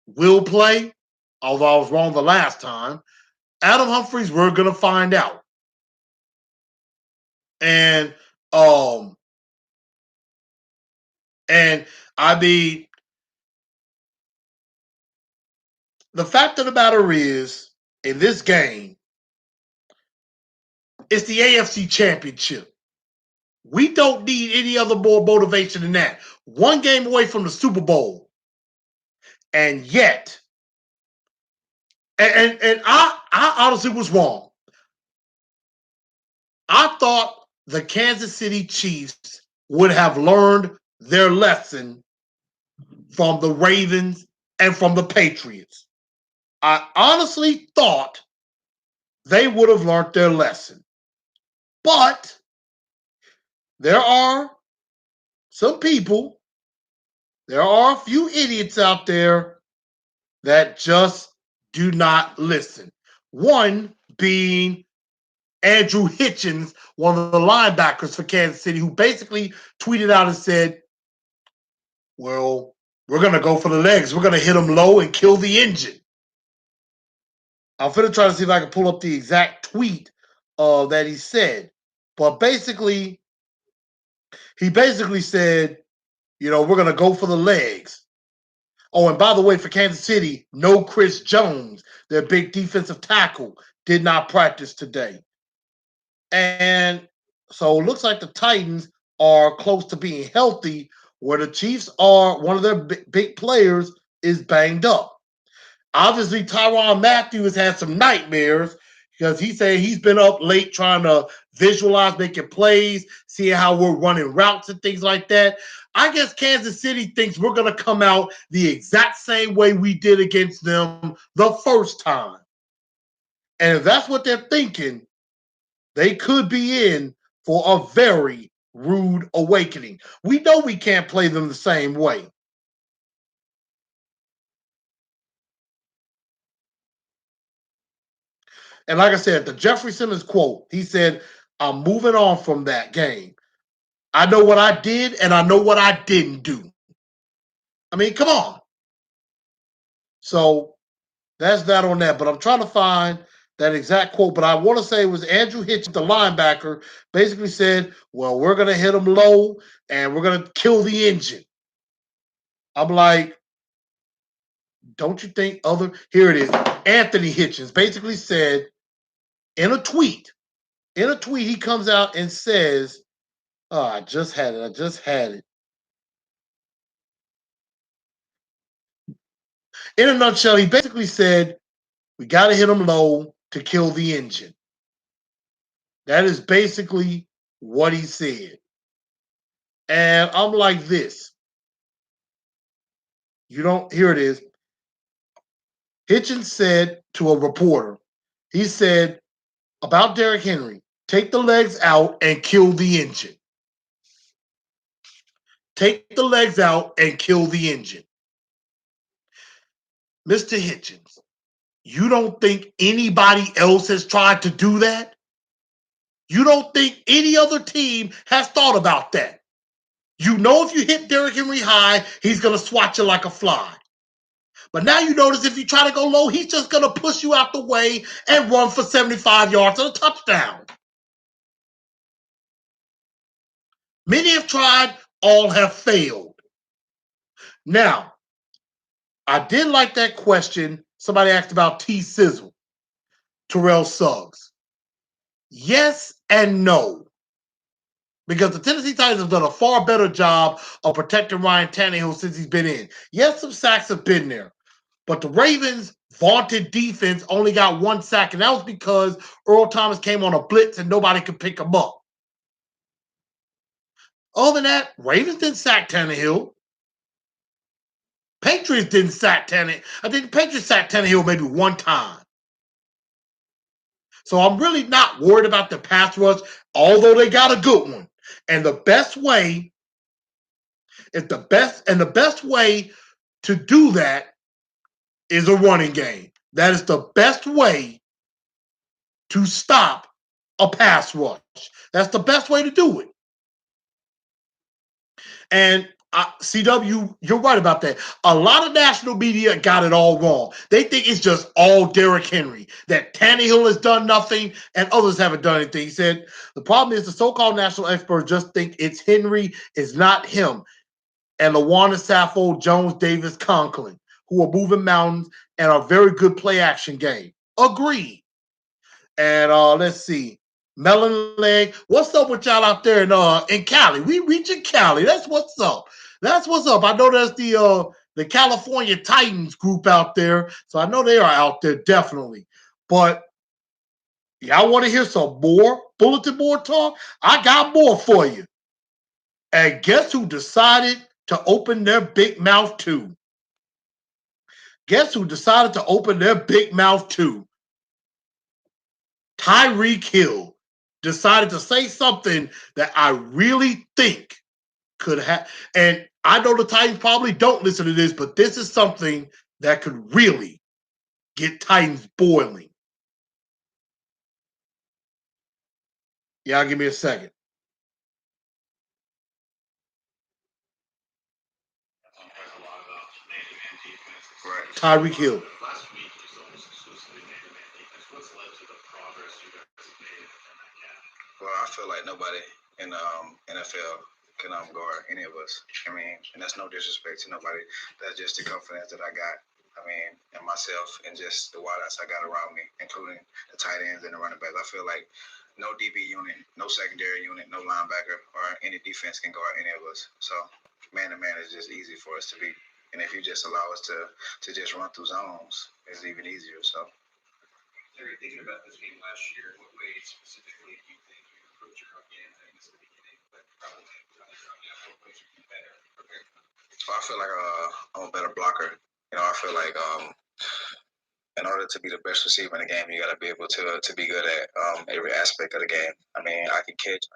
will play, although I was wrong the last time. Adam Humphries, we're going to find out. And I mean, the fact of the matter is, in this game, it's the AFC Championship. We don't need any other more motivation than that. One game away from the Super Bowl. And yet, and I honestly was wrong. I thought the Kansas City Chiefs would have learned their lesson from the Ravens and from the Patriots. I honestly thought they would have learned their lesson. But there are some people, there are a few idiots out there that just do not listen. One being Andrew Hitchens, one of the linebackers for Kansas City, who basically tweeted out and said, well, we're going to go for the legs. We're going to hit them low and kill the engine. I'm going to try to see if I can pull up the exact tweet that he said. But basically, he basically said, we're going to go for the legs. Oh, and by the way, for Kansas City, no Chris Jones, their big defensive tackle, did not practice today. And so it looks like the Titans are close to being healthy, where the Chiefs are, one of their big players is banged up. Obviously, Tyrann Mathieu has had some nightmares because he said he's been up late trying to visualize making plays, seeing how we're running routes and things like that. I guess Kansas City thinks we're going to come out the exact same way we did against them the first time. And if that's what they're thinking, they could be in for a very rude awakening. We know we can't play them the same way. And like I said, the Jeffrey Simmons quote, he said, I'm moving on from that game. I know what I did and I know what I didn't do. I mean, come on. So that's that on that. But I'm trying to find that exact quote. But I want to say it was Andrew Hitchens, the linebacker, basically said, well, we're going to hit them low and we're going to kill the engine. I'm like, don't you think here it is. Anthony Hitchens basically said in a tweet, he comes out and says, oh, I just had it. In a nutshell, he basically said, we got to hit him low to kill the engine. That is basically what he said. And I'm like this. You don't, here it is. Hitchens said to a reporter, he said about Derrick Henry, take the legs out and kill the engine. Take the legs out and kill the engine. Mr. Hitchens, you don't think anybody else has tried to do that? You don't think any other team has thought about that? You know if you hit Derrick Henry high, he's going to swat you like a fly. But now you notice if you try to go low, he's just going to push you out the way and run for 75 yards and a touchdown. Many have tried, all have failed. Now, I did like that question somebody asked about T-Sizzle, Terrell Suggs. Yes and no. Because the Tennessee Titans have done a far better job of protecting Ryan Tannehill since he's been in. Yes, some sacks have been there. But the Ravens' vaunted defense only got one sack, and that was because Earl Thomas came on a blitz and nobody could pick him up. Other than that, Ravens didn't sack Tannehill. Patriots didn't sack Tannehill. I think the Patriots sacked Tannehill maybe one time. So I'm really not worried about the pass rush, although they got a good one. And the best way way to do that is a running game. That is the best way to stop a pass rush. That's the best way to do it. And CW, you're right about that. A lot of national media got it all wrong. They think it's just all Derrick Henry, that Tannehill has done nothing and others haven't done anything. He said, the problem is the so-called national experts just think it's Henry, it's not him. And Lawana Saffold, Jones, Davis, Conklin, who are moving mountains and are very good play action game. Agreed. And let's see. Melon Leg, what's up with y'all out there in Cali? We reaching Cali. That's what's up. That's what's up. I know there's the California Titans group out there, so I know they are out there definitely. But y'all want to hear some more bulletin board talk? I got more for you. And guess who decided to open their big mouth too? Guess who decided to open their big mouth too? Tyreek Hill decided to say something that I really think could have. And I know the Titans probably don't listen to this, but this is something that could really get Titans boiling. Y'all give me a second. Tyreek Hill. Well, I feel like nobody in the NFL can guard any of us. I mean, and that's no disrespect to nobody. That's just the confidence that I got. I mean, in myself and just the wideouts I got around me, including the tight ends and the running backs. I feel like no DB unit, no secondary unit, no linebacker, or any defense can guard any of us. So man-to-man is just easy for us to beat. And if you just allow us to just run through zones, it's even easier. So. Terry, thinking about this game last year, what ways specifically do you think you approach your run game things at the beginning, but probably what ways you can better prepare? Well, I feel like I'm a better blocker. You know, I feel like in order to be the best receiver in the game, you got to be able to be good at every aspect of the game. I mean, I can catch.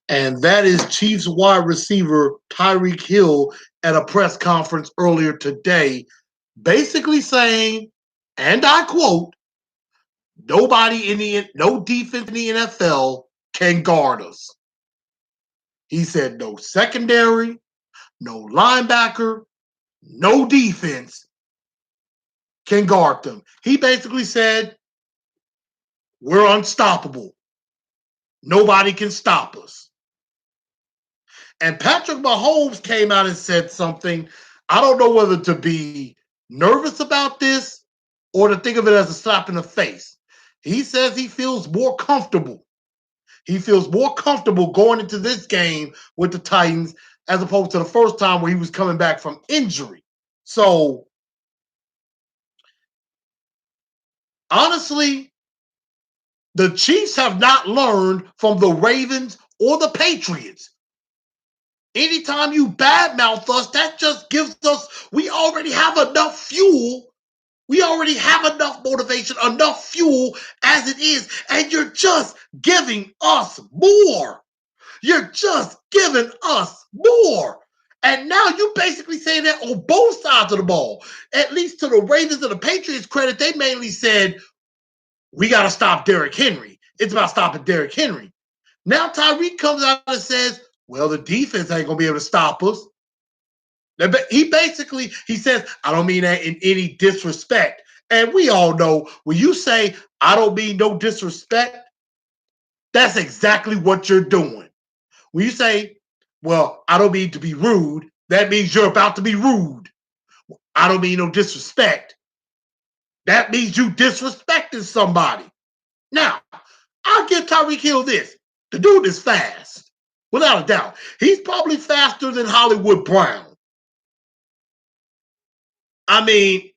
And that is Chiefs wide receiver Tyreek Hill at a press conference earlier today, basically saying, and I quote, no defense in the NFL can guard us. He said no secondary, no linebacker, no defense can guard them. He basically said, we're unstoppable. Nobody can stop us. And Patrick Mahomes came out and said something. I don't know whether to be nervous about this or to think of it as a slap in the face. He says he feels more comfortable. He feels more comfortable going into this game with the Titans as opposed to the first time where he was coming back from injury. So honestly, the Chiefs have not learned from the Ravens or the Patriots. Anytime you badmouth us, that just gives us, we already have enough fuel. We already have enough motivation, enough fuel as it is, and you're just giving us more. You're just giving us more. And now you basically say that on both sides of the ball. At least to the Ravens and the Patriots' credit, they mainly said, we got to stop Derrick Henry. It's about stopping Derrick Henry. Now Tyreek comes out and says, well, the defense ain't going to be able to stop us. He says, I don't mean that in any disrespect. And we all know when you say, I don't mean no disrespect, that's exactly what you're doing. When you say, well, I don't mean to be rude, that means you're about to be rude. I don't mean no disrespect. That means you disrespecting somebody. Now, I'll give Tyreek Hill this. The dude is fast, without a doubt. He's probably faster than Hollywood Brown. I mean,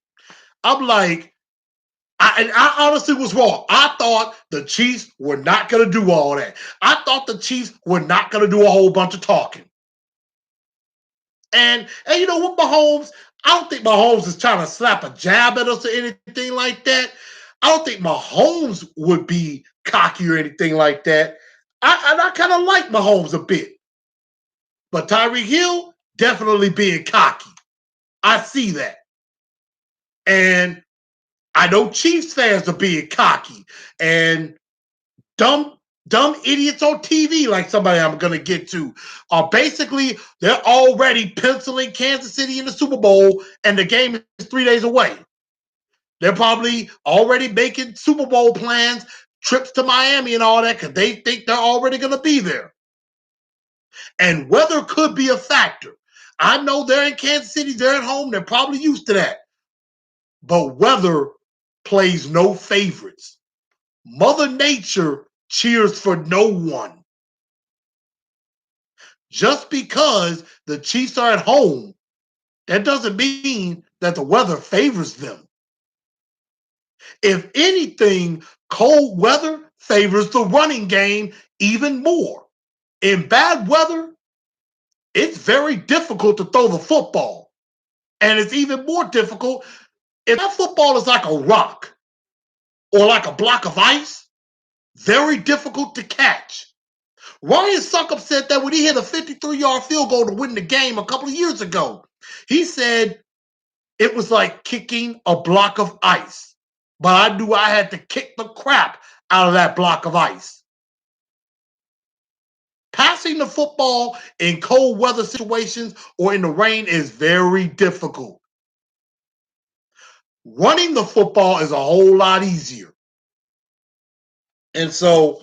I'm like, I honestly was wrong. I thought the Chiefs were not going to do all that. I thought the Chiefs were not going to do a whole bunch of talking. And you know what, Mahomes? I don't think Mahomes is trying to slap a jab at us or anything like that. I don't think Mahomes would be cocky or anything like that. I kind of like Mahomes a bit. But Tyreek Hill definitely being cocky. I see that. And I know Chiefs fans are being cocky and dumb idiots on TV, like somebody I'm going to get to, are basically, they're already penciling Kansas City in the Super Bowl, and the game is 3 days away. They're probably already making Super Bowl plans, trips to Miami and all that, because they think they're already going to be there. And weather could be a factor. I know they're in Kansas City, they're at home, they're probably used to that. But weather plays no favorites. Mother Nature cheers for no one. Just because the Chiefs are at home, that doesn't mean that the weather favors them. If anything, cold weather favors the running game even more. In bad weather, it's very difficult to throw the football. And it's even more difficult if that football is like a rock or like a block of ice, very difficult to catch. Ryan Suckup said that when he hit a 53-yard field goal to win the game a couple of years ago. He said it was like kicking a block of ice. But I knew I had to kick the crap out of that block of ice. Passing the football in cold weather situations or in the rain is very difficult. Running the football is a whole lot easier. And so,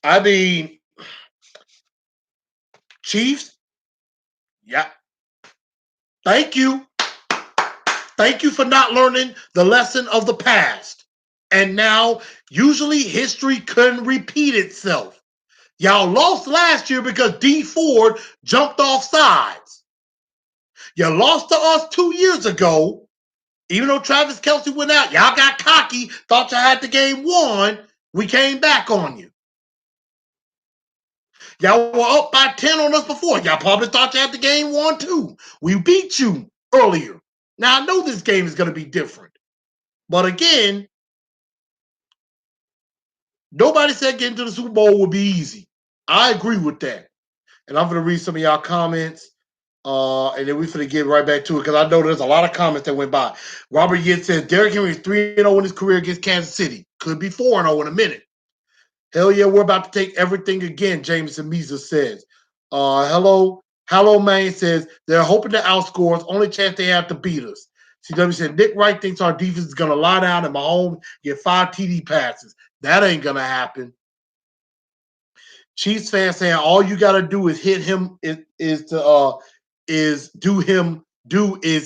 I mean, Chiefs, yeah. Thank you. Thank you for not learning the lesson of the past. And now, usually history couldn't repeat itself. Y'all lost last year because D Ford jumped off sides. You lost to us 2 years ago. Even though Travis Kelce went out, y'all got cocky, thought y'all had the game won. We came back on you. Y'all were up by 10 on us before. Y'all probably thought you had the game won too. We beat you earlier. Now, I know this game is going to be different. But again, nobody said getting to the Super Bowl would be easy. I agree with that. And I'm going to read some of y'all comments. And then we're going to get right back to it because I know there's a lot of comments that went by. Robert Yid says Derrick Henry is 3-0 in his career against Kansas City. Could be 4-0 in a minute. Hell yeah, we're about to take everything again, Jameson Meza says. Hello man says they're hoping to outscore us. Only chance they have to beat us. CW said Nick Wright thinks our defense is going to lie down and Mahomes get 5 TD passes. That ain't going to happen. Chiefs fans saying all you got to do is hit him is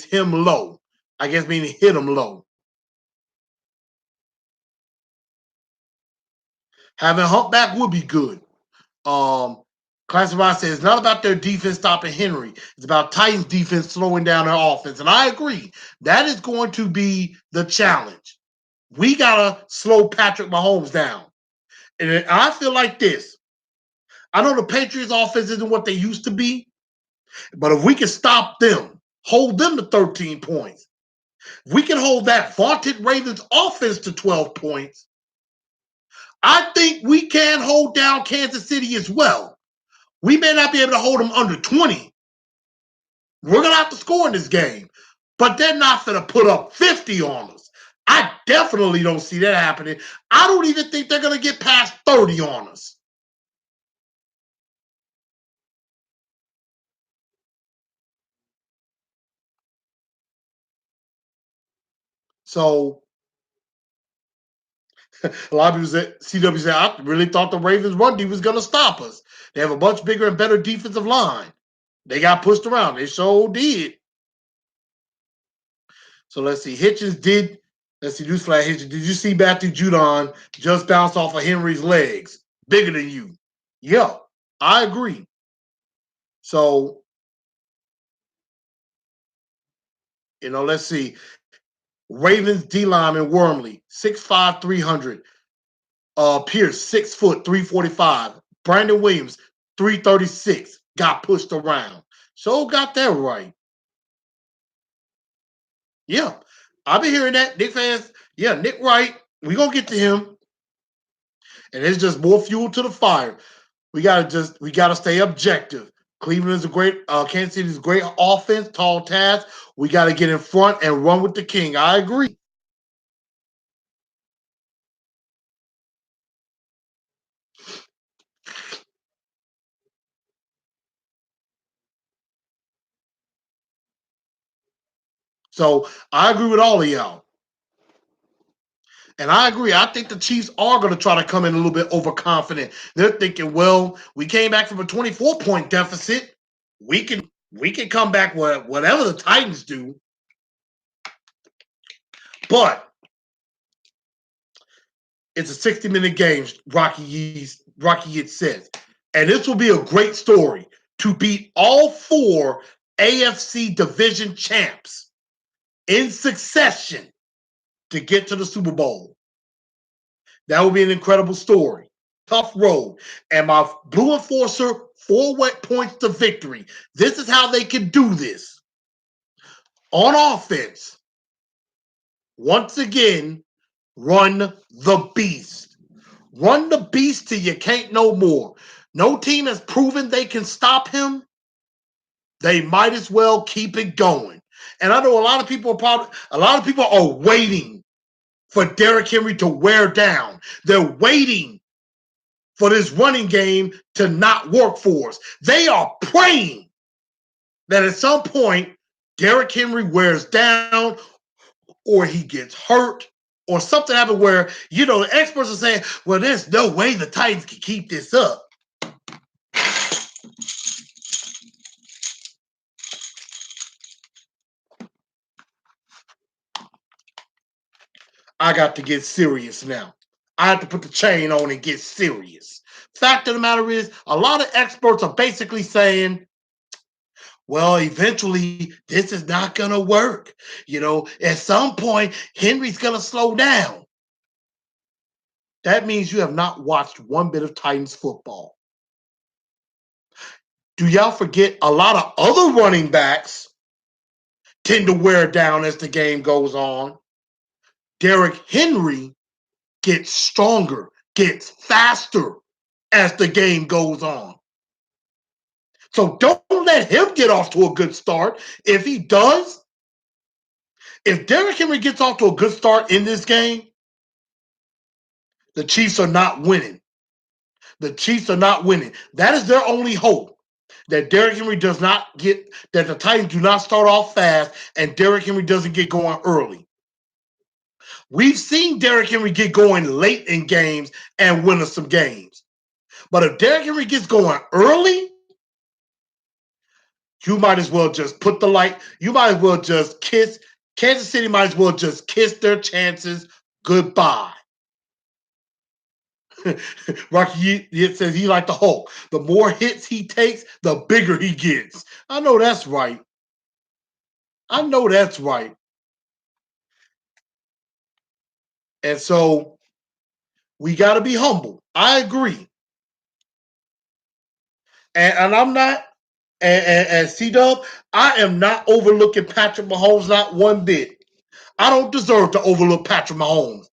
him low. I guess meaning hit him low. Having Humpback would be good. Classified says it's not about their defense stopping Henry. It's about Titans defense slowing down their offense. And I agree. That is going to be the challenge. We gotta slow Patrick Mahomes down. And I feel like this. I know the Patriots offense isn't what they used to be, but if we can stop them, hold them to 13 points, if we can hold that vaunted Ravens offense to 12 points, I think we can hold down Kansas City as well. We may not be able to hold them under 20. We're going to have to score in this game, but they're not going to put up 50 on us. I definitely don't see that happening. I don't even think they're going to get past 30 on us. So a lot of people said, CW said, I really thought the Ravens run D was going to stop us. They have a much bigger and better defensive line. They got pushed around. They sure did. So let's see. Let's see, newsflash Hitchens. Did you see Matthew Judon just bounce off of Henry's legs? Bigger than you. Yeah, I agree. So, let's see. Ravens D lineman Wormley, 6'5", 300. Pierce, 6 foot, 345. Brandon Williams, 336. Got pushed around. So got that right. Yeah. I've been hearing that. Nick fans, yeah, Nick Wright. We're gonna get to him. And it's just more fuel to the fire. We gotta stay objective. Cleveland is a great Kansas City is a great offense, tall task. We gotta get in front and run with the king. I agree. So I agree with all of y'all. And I agree. I think the Chiefs are going to try to come in a little bit overconfident. They're thinking, well, we came back from a 24-point deficit. We can come back whatever the Titans do. But it's a 60-minute game, Rocky Yit says. And this will be a great story to beat all 4 AFC division champs in succession to get to the Super Bowl. That would be an incredible story. Tough road. And my Blue Enforcer, 4 wet points to victory. This is how they can do this. On offense, once again, run the beast. Run the beast till you can't no more. No team has proven they can stop him. They might as well keep it going. And I know a lot of people are waiting for Derrick Henry to wear down. They're waiting for this running game to not work for us. They are praying that at some point Derrick Henry wears down or he gets hurt or something happens where, the experts are saying, well, there's no way the Titans can keep this up. I got to get serious now. I have to put the chain on and get serious. Fact of the matter is, a lot of experts are basically saying, well, eventually this is not going to work. At some point, Henry's going to slow down. That means you have not watched one bit of Titans football. Do y'all forget a lot of other running backs tend to wear down as the game goes on? Derrick Henry gets stronger, gets faster as the game goes on. So don't let him get off to a good start. If he does, if Derrick Henry gets off to a good start in this game, the Chiefs are not winning. The Chiefs are not winning. That is their only hope. That Derrick Henry does not get, that the Titans do not start off fast and Derrick Henry doesn't get going early. We've seen Derrick Henry get going late in games and win us some games. But if Derrick Henry gets going early, you might as well just put the light, you might as well just kiss, Kansas City might as well just kiss their chances goodbye. Rocky says he like the Hulk. The more hits he takes, the bigger he gets. I know that's right. I know that's right. And so we got to be humble. I agree. And I'm not, and C-Dub, I am not overlooking Patrick Mahomes, not one bit. I don't deserve to overlook Patrick Mahomes.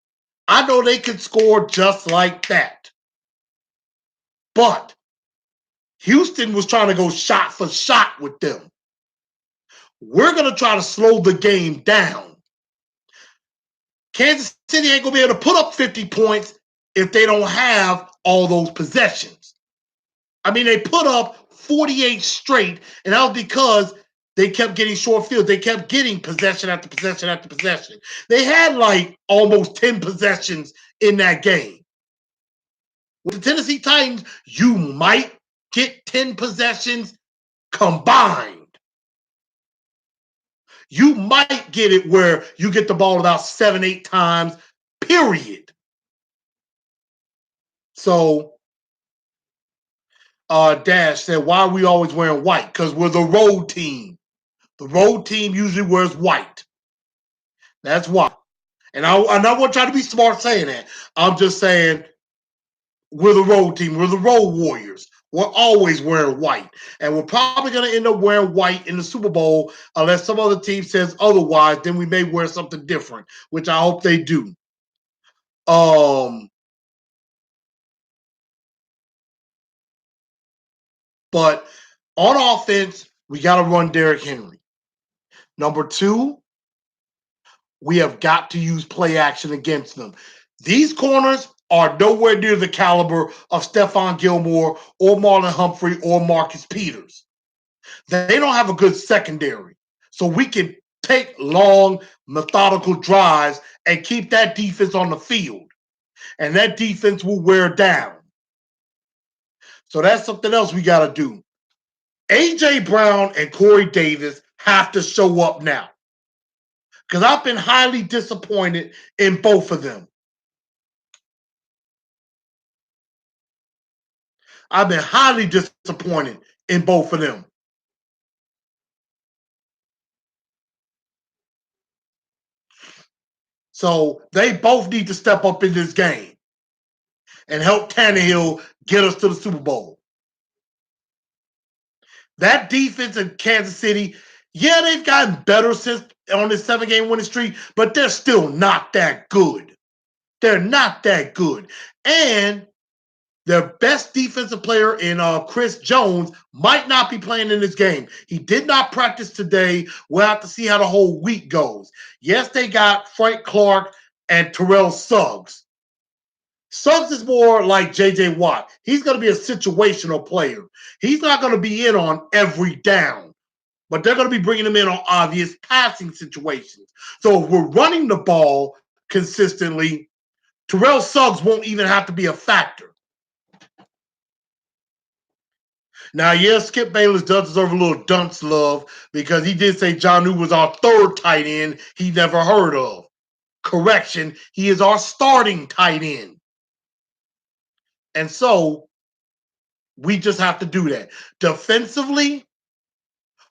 I know they can score just like that. But Houston was trying to go shot for shot with them. We're going to try to slow the game down. Kansas City ain't going to be able to put up 50 points if they don't have all those possessions. I mean, they put up 48 straight, and that was because they kept getting short field. They kept getting possession after possession after possession. They had like almost 10 possessions in that game. With the Tennessee Titans, you might get 10 possessions combined. You might get it where you get the ball about 7, 8 times, period. So, Dash said, why are we always wearing white? Because we're the road team. The road team usually wears white. That's why. And I want trying to be smart saying that. I'm just saying we're the road team. We're the road warriors. We're always wearing white. And we're probably going to end up wearing white in the Super Bowl unless some other team says otherwise. Then we may wear something different, which I hope they do. But on offense, we got to run Derrick Henry. Number 2, we have got to use play action against them. These corners are nowhere near the caliber of Stephon Gilmore or Marlon Humphrey or Marcus Peters. They don't have a good secondary. So we can take long, methodical drives and keep that defense on the field. And that defense will wear down. So that's something else we got to do. A.J. Brown and Corey Davis have to show up now. Because I've been highly disappointed in both of them. I've been highly disappointed in both of them. So they both need to step up in this game and help Tannehill get us to the Super Bowl. That defense in Kansas City, yeah, they've gotten better since on this 7-game winning streak, but they're still not that good. They're not that good. And their best defensive player in Chris Jones might not be playing in this game. He did not practice today. We'll have to see how the whole week goes. Yes, they got Frank Clark and Terrell Suggs. Suggs is more like J.J. Watt. He's going to be a situational player. He's not going to be in on every down, but they're going to be bringing him in on obvious passing situations. So if we're running the ball consistently, Terrell Suggs won't even have to be a factor. Now, yes, Skip Bayless does deserve a little Dunce love because he did say Jonnu was our third tight end he never heard of. Correction, he is our starting tight end. And so we just have to do that. Defensively,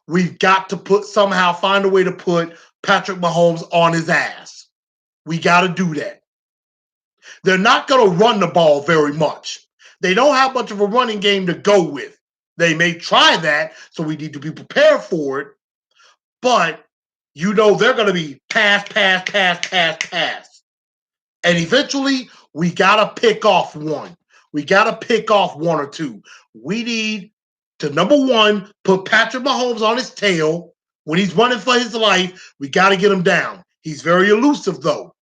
we've got to somehow find a way to put Patrick Mahomes on his ass. We got to do that. They're not going to run the ball very much. They don't have much of a running game to go with. They may try that, so we need to be prepared for it. But you know they're going to be pass. And eventually, we got to pick off one. We got to pick off one or two. We need to, number one, put Patrick Mahomes on his tail. When he's running for his life, we got to get him down. He's very elusive, though.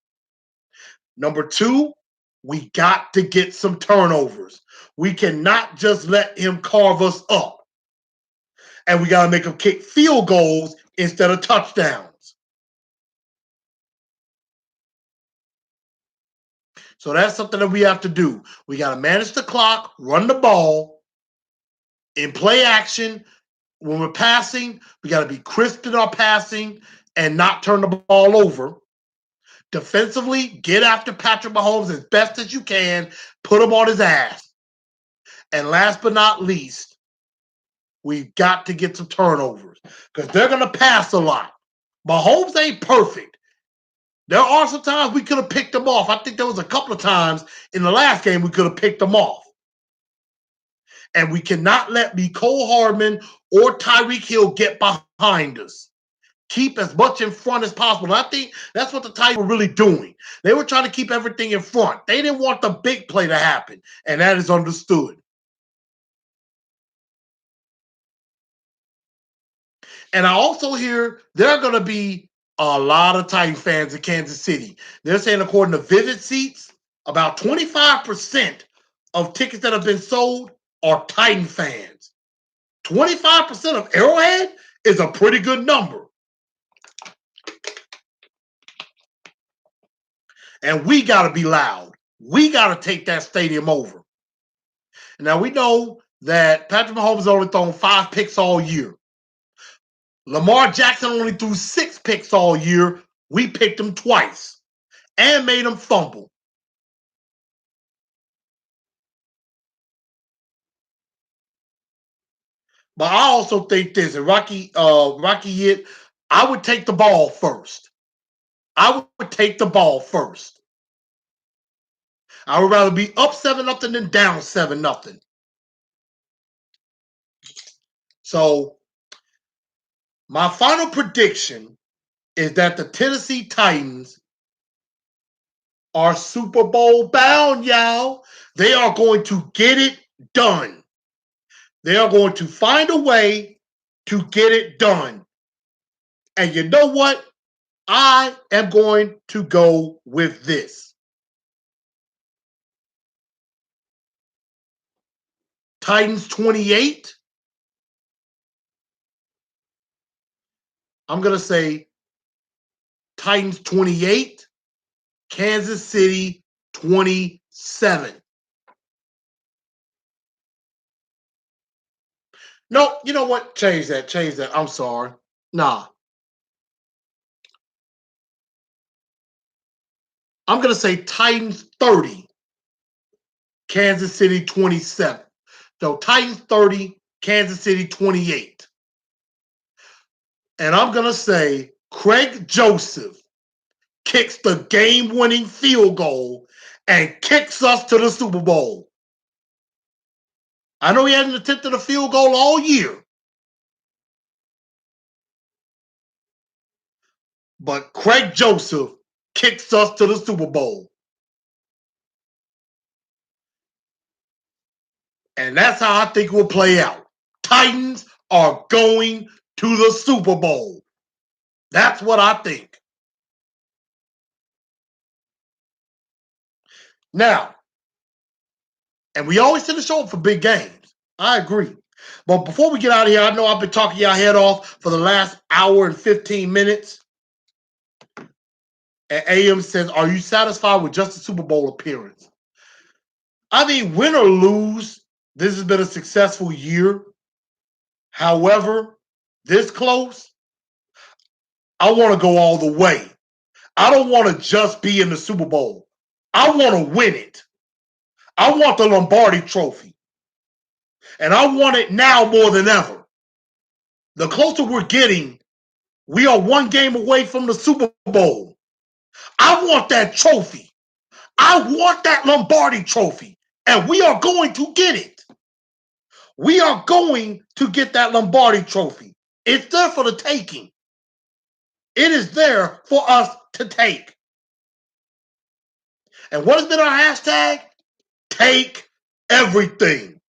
Number 2, we got to get some turnovers. We cannot just let him carve us up. And we got to make him kick field goals instead of touchdowns. So that's something that we have to do. We got to manage the clock, run the ball, in play action. When we're passing, we got to be crisp in our passing and not turn the ball over. Defensively, get after Patrick Mahomes as best as you can. Put him on his ass. And last but not least, we've got to get some turnovers because they're going to pass a lot. Mahomes ain't perfect, There are some times we could have picked them off. I think there was a couple of times in the last game we could have picked them off. And we cannot let Cole Hardman or Tyreek Hill get behind us. Keep as much in front as possible. And I think that's what the Titans were really doing. They were trying to keep everything in front. They didn't want the big play to happen, and that is understood. And I also hear there are going to be a lot of Titan fans in Kansas City. They're saying, according to Vivid Seats, about 25% of tickets that have been sold are Titan fans. 25% of Arrowhead is a pretty good number. And we got to be loud. We got to take that stadium over. Now, we know that Patrick Mahomes only thrown 5 picks all year. Lamar Jackson only threw 6 picks all year. We picked him twice and made him fumble. But I also think this, and Rocky Yit, I would take the ball first. I would take the ball first. I would rather be up 7-0 than down 7-0. So my final prediction is that the Tennessee Titans are Super Bowl bound, y'all. They are going to get it done. They are going to find a way to get it done. And you know what? I am going to go with this. Titans 28. I'm going to say Titans 28, Kansas City 27. No, you know what? Change that. I'm sorry. Nah. I'm going to say Titans 30, Kansas City 27. So Titans 30, Kansas City 28. And I'm going to say Craig Joseph kicks the game-winning field goal and kicks us to the Super Bowl. I know he hasn't attempted a field goal all year. But Craig Joseph kicks us to the Super Bowl. And that's how I think it will play out. Titans are going to the Super Bowl. That's what I think. Now, and we always send the show up for big games. I agree. But before we get out of here, I know I've been talking y'all head off for the last hour and 15 minutes. And AM says, are you satisfied with just a Super Bowl appearance? I mean, win or lose, this has been a successful year. However, this close, I want to go all the way. I don't want to just be in the Super Bowl. I want to win it. I want the Lombardi Trophy. And I want it now more than ever. The closer we're getting, we are one game away from the Super Bowl. I want that trophy. I want that Lombardi Trophy. And we are going to get it. We are going to get that Lombardi Trophy. It's there for the taking. It is there for us to take. And what has been our hashtag? Take everything.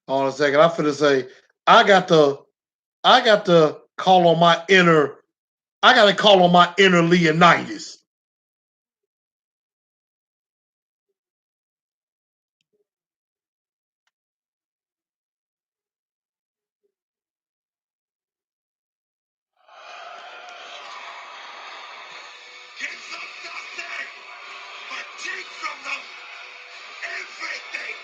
Hold on a second. I'm finna say, I got to call on my inner Leonidas. Get some nothing, but take from them everything.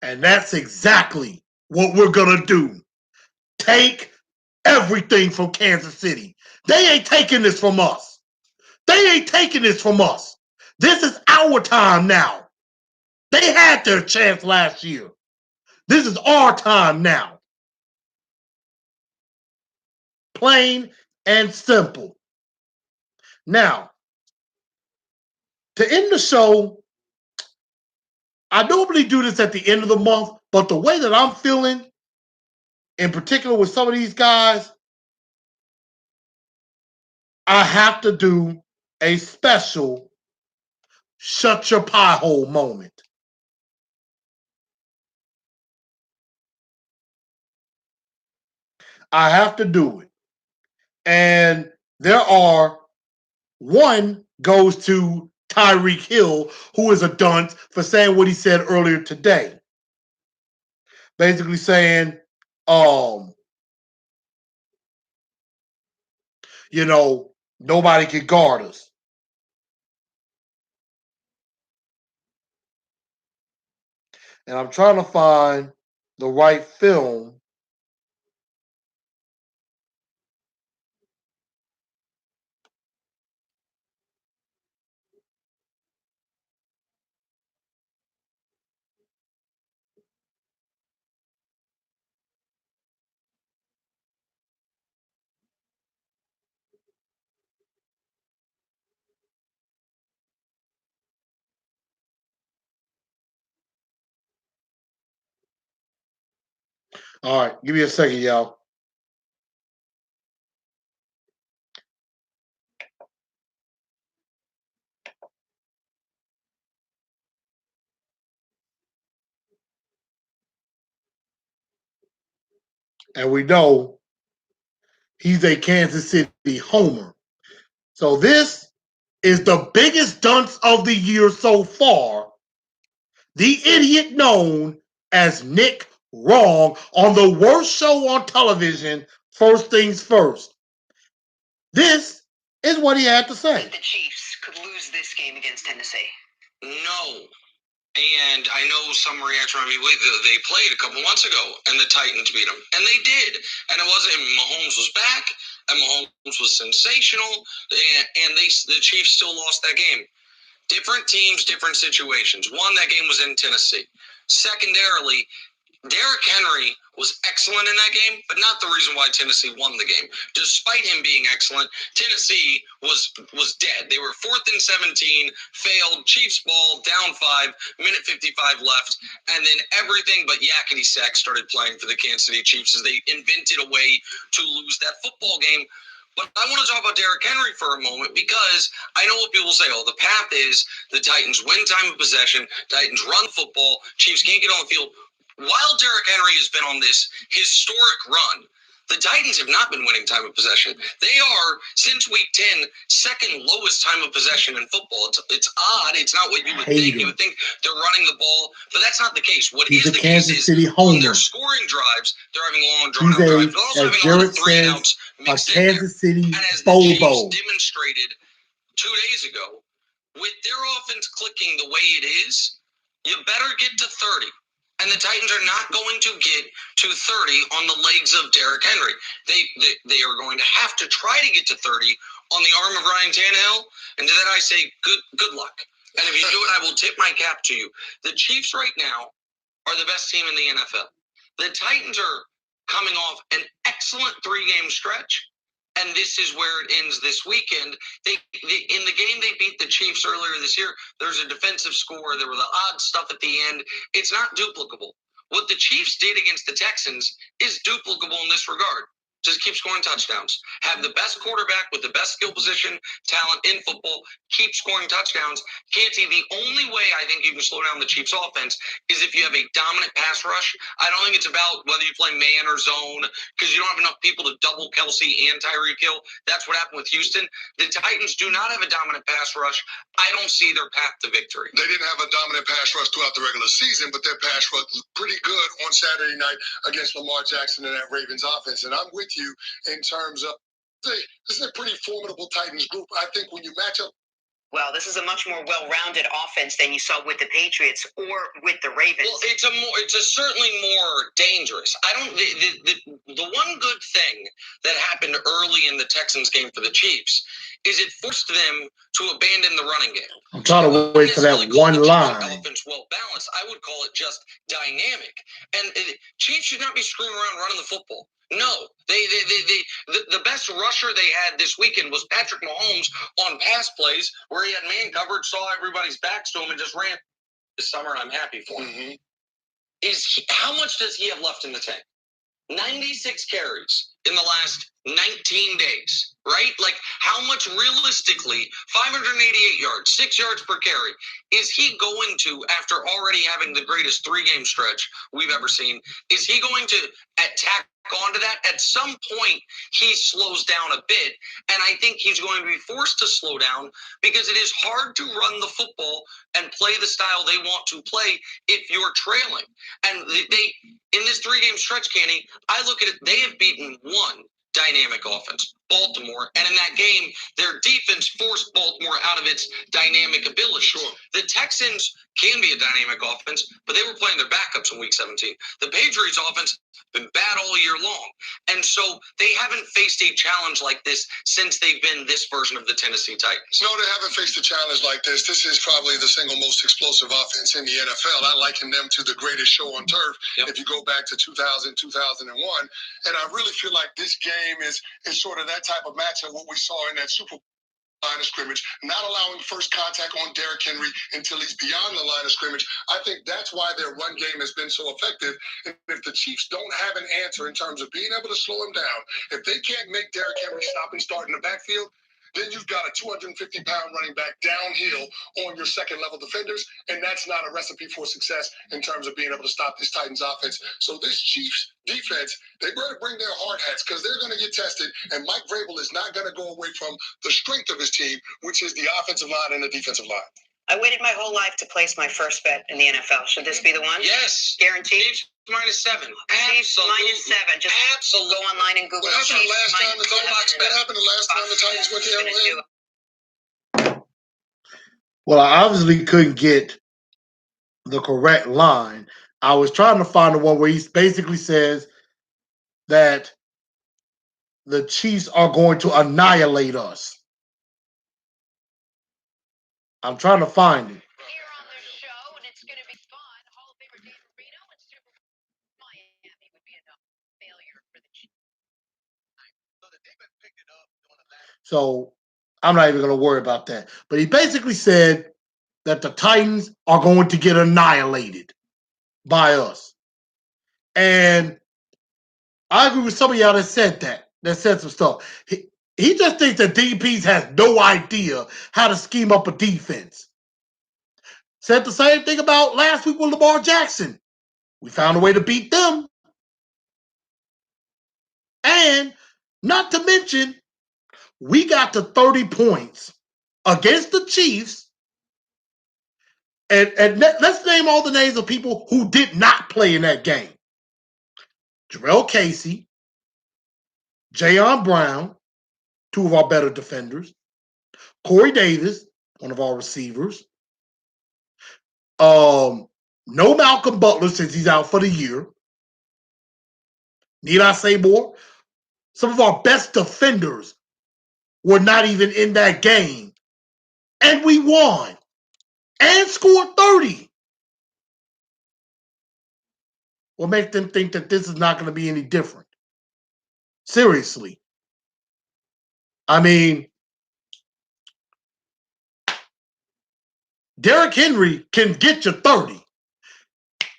And that's exactly what we're gonna do. Take everything from Kansas City. They ain't taking this from us. They ain't taking this from us. This is our time now. They had their chance last year. This is our time now. Plain and simple. Now, to end the show, I normally do this at the end of the month, but the way that I'm feeling, in particular with some of these guys, I have to do a special shut your pie hole moment. I have to do it. And there are, one goes to Tyreek Hill, who is a dunce, for saying what he said earlier today. Basically saying, nobody can guard us. And I'm trying to find the right film. All right, give me a second, y'all. And we know he's a Kansas City homer. So this is the biggest dunce of the year so far. The idiot known as Nick Wrong on the worst show on television, First Things First. This is what he had to say. The Chiefs could lose this game against Tennessee. No. And I know some reaction. I mean, they played a couple months ago, and the Titans beat them, and they did. And it wasn't. Mahomes was back, and Mahomes was sensational, and the Chiefs still lost that game. Different teams, different situations. One, that game was in Tennessee. Secondarily, Derrick Henry was excellent in that game, but not the reason why Tennessee won the game. Despite him being excellent, Tennessee was dead. They were 4th and 17, failed, Chiefs ball, down 5, minute 55 left, and then everything but yakety sack started playing for the Kansas City Chiefs as they invented a way to lose that football game. But I want to talk about Derrick Henry for a moment because I know what people say. Oh, the path is the Titans win time of possession, Titans run football, Chiefs can't get on the field. While Derrick Henry has been on this historic run, the Titans have not been winning time of possession. They are, since week 10, second lowest time of possession in football. It's odd. It's not what you would think. You would think they're running the ball, but that's not the case. What is the case is on their scoring drives, they're having long, drawn-out drives, but also having a lot of 3-and-outs mixed in there. Kansas City and as the Chiefs demonstrated 2 days ago, with their offense clicking the way it is, you better get to 30. And the Titans are not going to get to 30 on the legs of Derrick Henry. They are going to have to try to get to 30 on the arm of Ryan Tannehill. And to that I say, good luck. And if you do it, I will tip my cap to you. The Chiefs right now are the best team in the NFL. The Titans are coming off an excellent 3-game stretch. And this is where it ends this weekend. In the game they beat the Chiefs earlier this year, there's a defensive score. There were the odd stuff at the end. It's not duplicable. What the Chiefs did against the Texans is duplicable in this regard. Just keep scoring touchdowns. Have the best quarterback with the best skill position talent in football. Keep scoring touchdowns. Canty, the only way I think you can slow down the Chiefs' offense is if you have a dominant pass rush. I don't think it's about whether you play man or zone because you don't have enough people to double Kelsey and Tyreek Hill. That's what happened with Houston. The Titans do not have a dominant pass rush. I don't see their path to victory. They didn't have a dominant pass rush throughout the regular season, but their pass rush was pretty good on Saturday night against Lamar Jackson and that Ravens offense. And I'm with you in terms of this is a pretty formidable Titans group. I think when you match up. Well, this is a much more well-rounded offense than you saw with the Patriots or with the Ravens. Well, it's a certainly more dangerous. The one good thing that happened early in the Texans game for the Chiefs is it forced them to abandon the running game. I'm trying to wait for that one line. Offense well balanced. I would call it just dynamic. And Chiefs should not be screwing around running the football. No, the best rusher they had this weekend was Patrick Mahomes on pass plays where he had man coverage, saw everybody's backs to him, and just ran this summer. And I'm happy for him. How much does he have left in the tank? 96 carries in the last 19 days, right? Like, how much realistically, 588 yards, 6 yards per carry, is he going to, after already having the greatest 3-game stretch we've ever seen, is he going to attack onto that? At some point, he slows down a bit, and I think he's going to be forced to slow down because it is hard to run the football and play the style they want to play if you're trailing. And they in this 3-game stretch, Kenny, I look at it, they have beaten one dynamic offense, Baltimore, and in that game, their defense forced Baltimore out of its dynamic ability. Sure. The Texans can be a dynamic offense, but they were playing their backups in Week 17. The Patriots offense been bad all year long, and so they haven't faced a challenge like this since they've been this version of the Tennessee Titans. No, they haven't faced a challenge like this. This is probably the single most explosive offense in the NFL. I liken them to the greatest show on turf. If you go back to 2000, 2001, and I really feel like this game is sort of that type of matchup what we saw in that Super Bowl line of scrimmage, not allowing first contact on Derrick Henry until he's beyond the line of scrimmage. I think that's why their run game has been so effective. And if the Chiefs don't have an answer in terms of being able to slow him down, if they can't make Derrick Henry stop and start in the backfield, then you've got a 250-pound running back downhill on your second-level defenders, and that's not a recipe for success in terms of being able to stop this Titans offense. So this Chiefs defense, they better bring their hard hats because they're going to get tested, and Mike Vrabel is not going to go away from the strength of his team, which is the offensive line and the defensive line. I waited my whole life to place my first bet in the NFL. Should this be the one? Yes. Guaranteed? Chiefs -7. Chiefs -7. Just Absolutely. go online and Google What happened Chiefs last time the Titans went to Arrowhead? Well, I obviously couldn't get the correct line. I was trying to find the one where he basically says that the Chiefs are going to annihilate us. I'm trying to find it. Here on the show, and it's going to be fun. Hall of Famer Dan Marino and Super Bowl Miami would be enough failure for the Chiefs. So I'm not even going to worry about that. But he basically said that the Titans are going to get annihilated by us. And I agree with some of y'all that said some stuff. He just thinks that DPs has no idea how to scheme up a defense. Said the same thing about last week with Lamar Jackson. We found a way to beat them. And not to mention, we got to 30 points against the Chiefs. And let's name all the names of people who did not play in that game. Jarrell Casey, Jayon Brown, two of our better defenders. Corey Davis, one of our receivers. No Malcolm Butler since he's out for the year. Need I say more? Some of our best defenders were not even in that game. And we won. And scored 30. What makes them think that this is not going to be any different? Seriously. I mean, Derrick Henry can get you 30.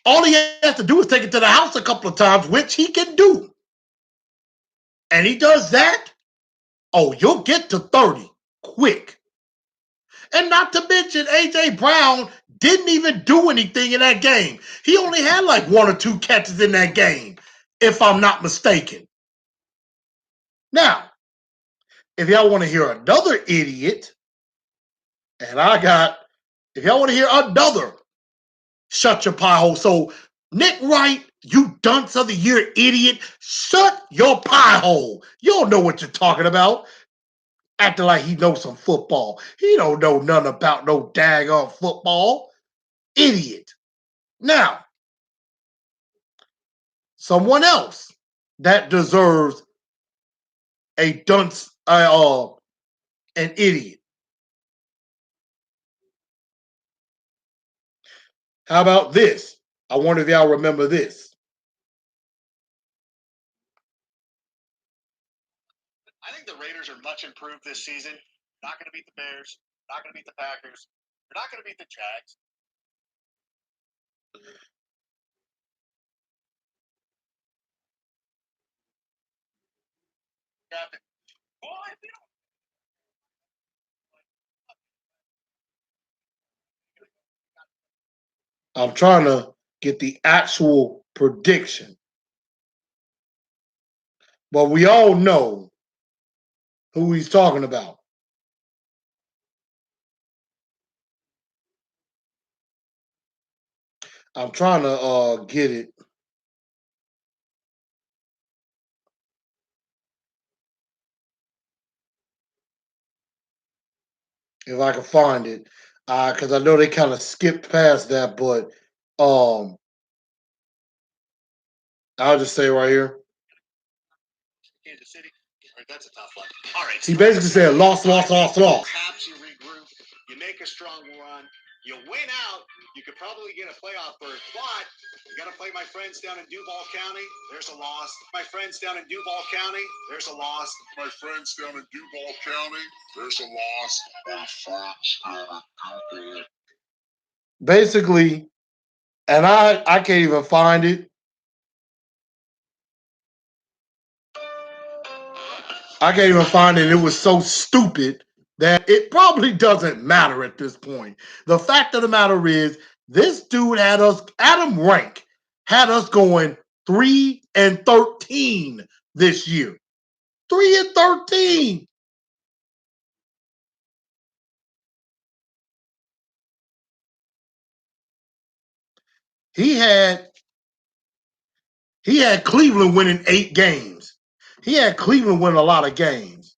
All he has to do is take it to the house a couple of times, which he can do. And he does that, oh, you'll get to 30 quick. And not to mention, A.J. Brown didn't even do anything in that game. He only had like 1 or 2 catches in that game, if I'm not mistaken. Now, if y'all want to hear another idiot, and if y'all want to hear another shut your pie hole. So, Nick Wright, you dunce of the year idiot, shut your pie hole. You don't know what you're talking about. Acting like he knows some football. He don't know nothing about no daggone football. Idiot. Now, someone else that deserves a dunce, an idiot. How about this? I wonder if y'all remember this. I think the Raiders are much improved this season. Not going to beat the Bears. Not going to beat the Packers. They're not going to beat the Jags. I'm trying to get the actual prediction. But we all know who he's talking about. I'm trying to get it. If I can find it. Because I know they kind of skipped past that, but I'll just say right here. Kansas City. All right, that's a tough one. All right. He basically said lost. Perhaps you regroup. You make a strong run. You win out. You could probably get a playoff berth, but you got to play my friends down in Duval County. There's a loss. My friends down in Duval County. There's a loss. My friends down in Duval County, there's a loss. My friends down in Duval. Basically, and I can't even find it. I can't even find it. It was so stupid that it probably doesn't matter at this point. The fact of the matter is, this dude had us, Adam Rank, had us going 3-13 this year. 3-13. He had Cleveland winning 8 games. He had Cleveland winning a lot of games.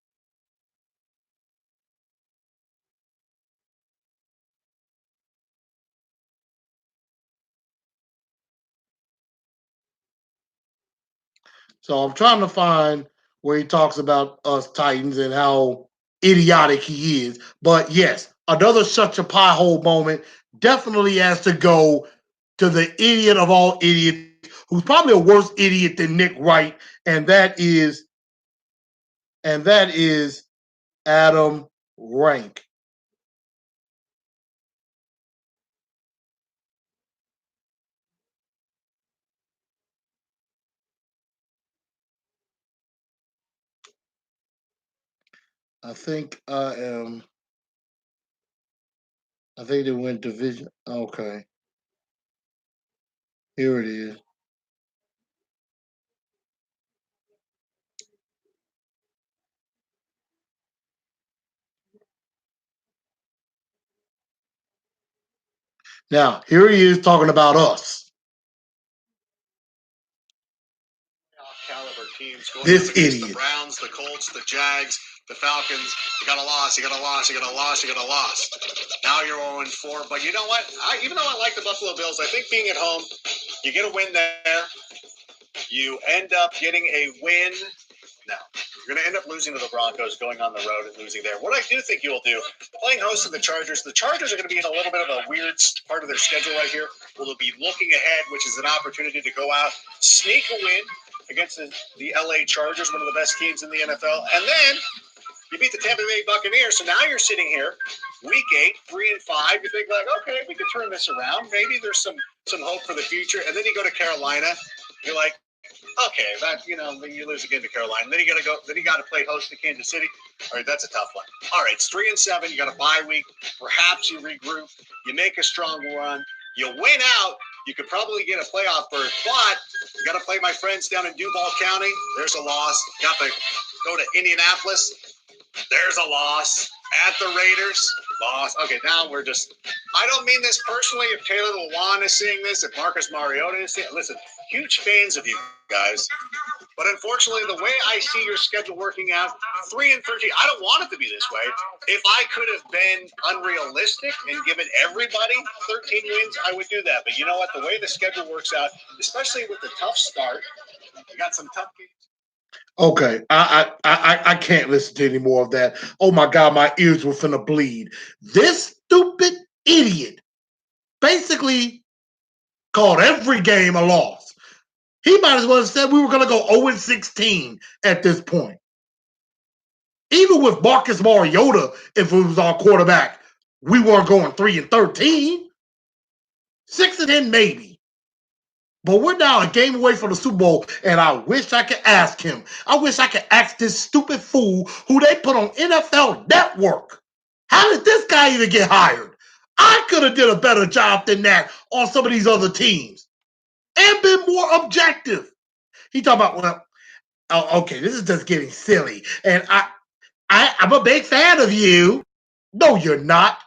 So I'm trying to find where he talks about us Titans and how idiotic he is. But yes, another shut your pie hole moment definitely has to go to the idiot of all idiots, who's probably a worse idiot than Nick Wright, and that is Adam Rank. I think they went division. Okay. Here it is. Now, here he is talking about us. Caliber teams going This up against idiot. the Browns, the Colts, the Jags, the Falcons. You got a loss. You got a loss. You got a loss. You got a loss. Now you're 0-4. But you know what? Even though I like the Buffalo Bills, I think being at home, you get a win there. You end up getting a win. No, you're going to end up losing to the Broncos, going on the road and losing there. What I do think you will do, playing host of the Chargers are going to be in a little bit of a weird part of their schedule right here. They'll be looking ahead, which is an opportunity to go out, sneak a win against the LA Chargers, one of the best teams in the NFL. And then you beat the Tampa Bay Buccaneers. So now you're sitting here, week 8, 3-5. You think like, okay, we could turn this around. Maybe there's some hope for the future. And then you go to Carolina. You're like, okay, that you lose again to Carolina. Then you got to play host to Kansas City. All right, that's a tough one. All right, it's 3-7. You got a bye week. Perhaps you regroup. You make a strong run. You win out. You could probably get a playoff berth, but you got to play my friends down in Duval County. There's a loss. You got to go to Indianapolis. There's a loss. At the Raiders, loss. Okay, now we're just. I don't mean this personally. If Taylor Lewan is seeing this, if Marcus Mariota is seeing, listen, huge fans of you guys. But unfortunately, the way I see your schedule working out, 3-13, I don't want it to be this way. If I could have been unrealistic and given everybody 13 wins, I would do that. But you know what? The way the schedule works out, especially with the tough start, you got some tough games. Okay, I can't listen to any more of that. Oh my God, my ears were finna bleed. This stupid idiot basically called every game a loss. He might as well have said we were going to go 0-16 at this point. Even with Marcus Mariota, if it was our quarterback, we weren't going 3-13. 6-10 maybe. But we're now a game away from the Super Bowl, and I wish I could ask him. I wish I could ask this stupid fool who they put on NFL Network. How did this guy even get hired? I could have did a better job than that on some of these other teams and been more objective. He talking about, well, oh, okay, this is just getting silly. And I'm a big fan of you. No, you're not.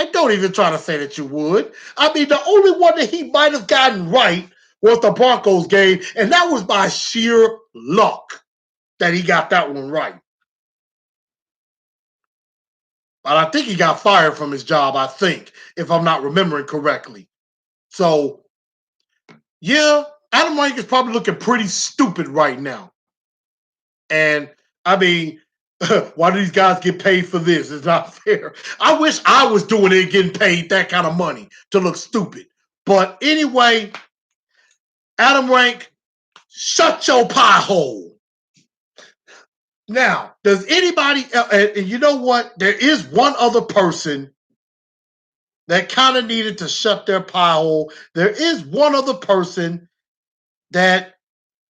And don't even try to say that you would. I mean, the only one that he might have gotten right was the Broncos game, and that was by sheer luck that he got that one right. But I think he got fired from his job, I think, if I'm not remembering correctly. So, yeah, Adam Rank is probably looking pretty stupid right now. And, I mean, why do these guys get paid for this? It's not fair. I wish I was doing it, getting paid that kind of money to look stupid. But anyway, Adam Rank, shut your pie hole. Now, does anybody, and you know what? There is one other person that kind of needed to shut their pie hole. There is one other person that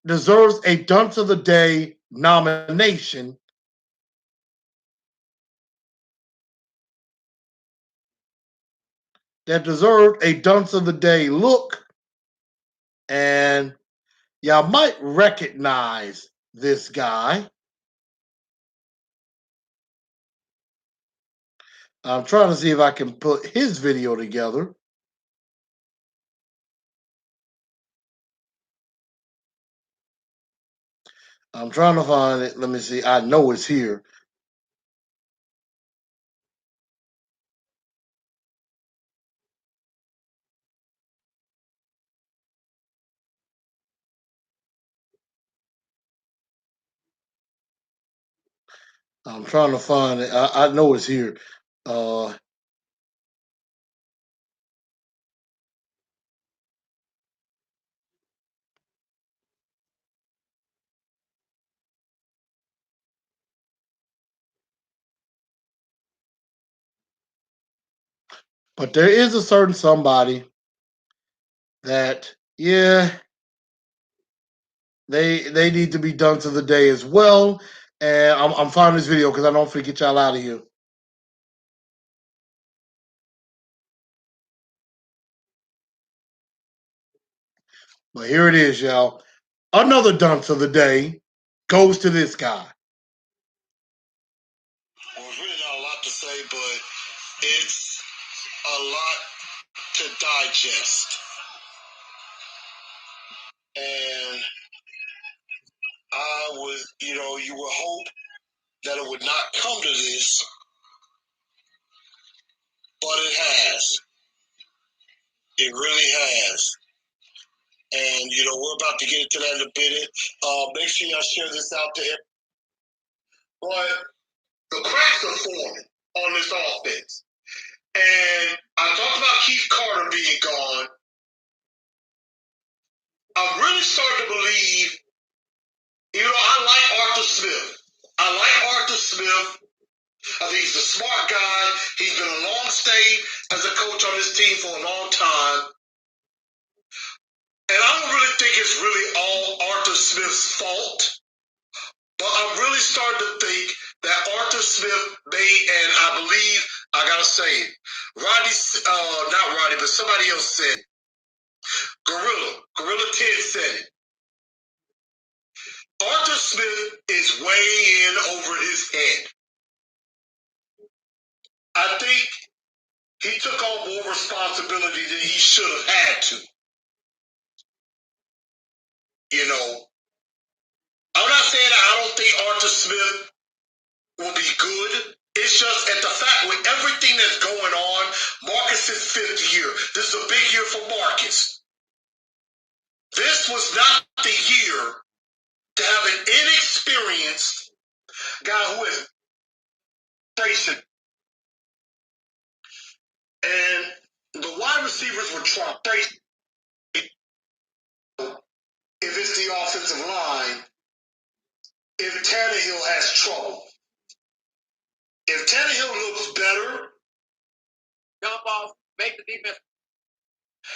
deserves a Dunce of the Day nomination. That deserved a Dunce of the Day look. And y'all might recognize this guy. I'm trying to see if I can put his video together. I'm trying to find it. Let me see. I know it's here. I'm trying to find it. I know it's here. But there is a certain somebody that, yeah, they need to be done to the day as well. And I'm finding this video because I don't forget y'all out of here. But here it is, y'all. Another dunce of the day goes to this guy. Well, there's really not a lot to say, but it's a lot to digest. And I would, you would hope that it would not come to this, but it has. It really has. And, we're about to get into that in a bit. Make sure y'all share this out to everyone. But the cracks are forming on this offense. And I talked about Keith Carter being gone. I'm really starting to believe, I like Arthur Smith. I think he's a smart guy. He's been a long stay as a coach on this team for a long time. And I don't really think it's really all Arthur Smith's fault. But I'm really starting to think that Arthur Smith made, and I believe, I got to say it, not Roddy, but somebody else said it. Gorilla Ted said it. Arthur Smith is way in over his head. I think he took on more responsibility than he should have had to. I'm not saying that I don't think Arthur Smith will be good. It's just at the fact with everything that's going on, Marcus's fifth year. This is a big year for Marcus. This was not the year to have an frustration. And the wide receivers were trying if it's the offensive line, if Tannehill has trouble. If Tannehill looks better, Jump off, make the defense.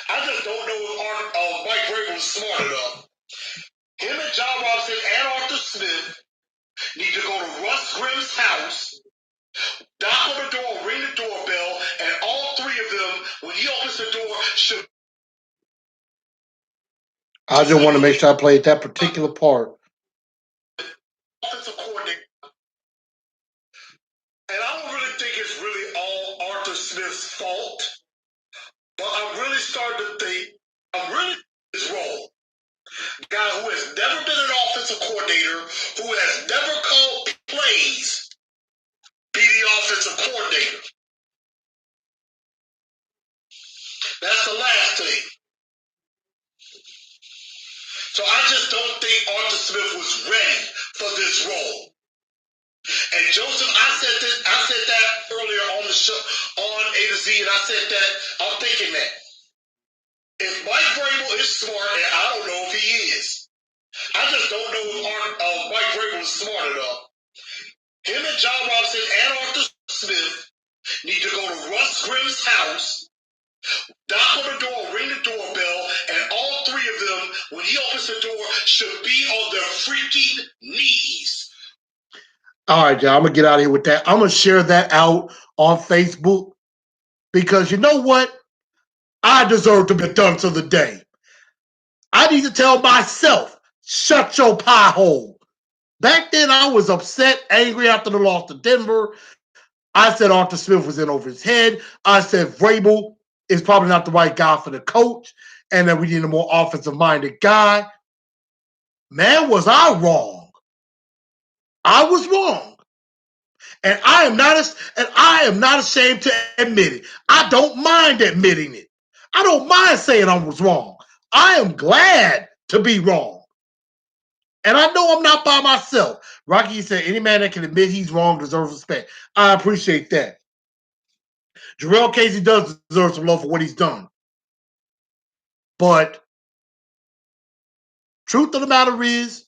I just don't know if Mike Vrabel is smart enough. Him and John Robinson and Arthur Smith need to go to Russ Grimm's house, knock on the door, ring the doorbell, and all three of them, when he opens the door, should. I just want to make sure I played that particular part. Offensive coordinator. And I don't really think it's really all Arthur Smith's fault, but I'm really starting to think, his role. Guy who has never been an offensive coordinator, who has never called plays, be the offensive coordinator. That's the last thing. So I just don't think Arthur Smith was ready for this role. And Joseph, I said that earlier on the show, on A to Z, and I said that, I'm thinking that. If Mike Vrabel is smart, and I don't know if he is, I just don't know if Mike Vrabel is smart enough. Him and John Robinson and Arthur Smith need to go to Russ Grimm's house, knock on the door, ring the doorbell, and all three of them, when he opens the door, should be on their freaking knees. All right, y'all, I'm going to get out of here with that. I'm going to share that out on Facebook because you know what? I deserve to be the dunce of the day. I need to tell myself, shut your pie hole. Back then, I was upset, angry after the loss to Denver. I said Arthur Smith was in over his head. I said Vrabel is probably not the right guy for the coach, and that we need a more offensive-minded guy. Man, was I wrong. I was wrong. And I am not ashamed to admit it. I don't mind admitting it. I don't mind saying I was wrong. I am glad to be wrong. And I know I'm not by myself. Rocky said, any man that can admit he's wrong deserves respect. I appreciate that. Jarrell Casey does deserve some love for what he's done. But truth of the matter is,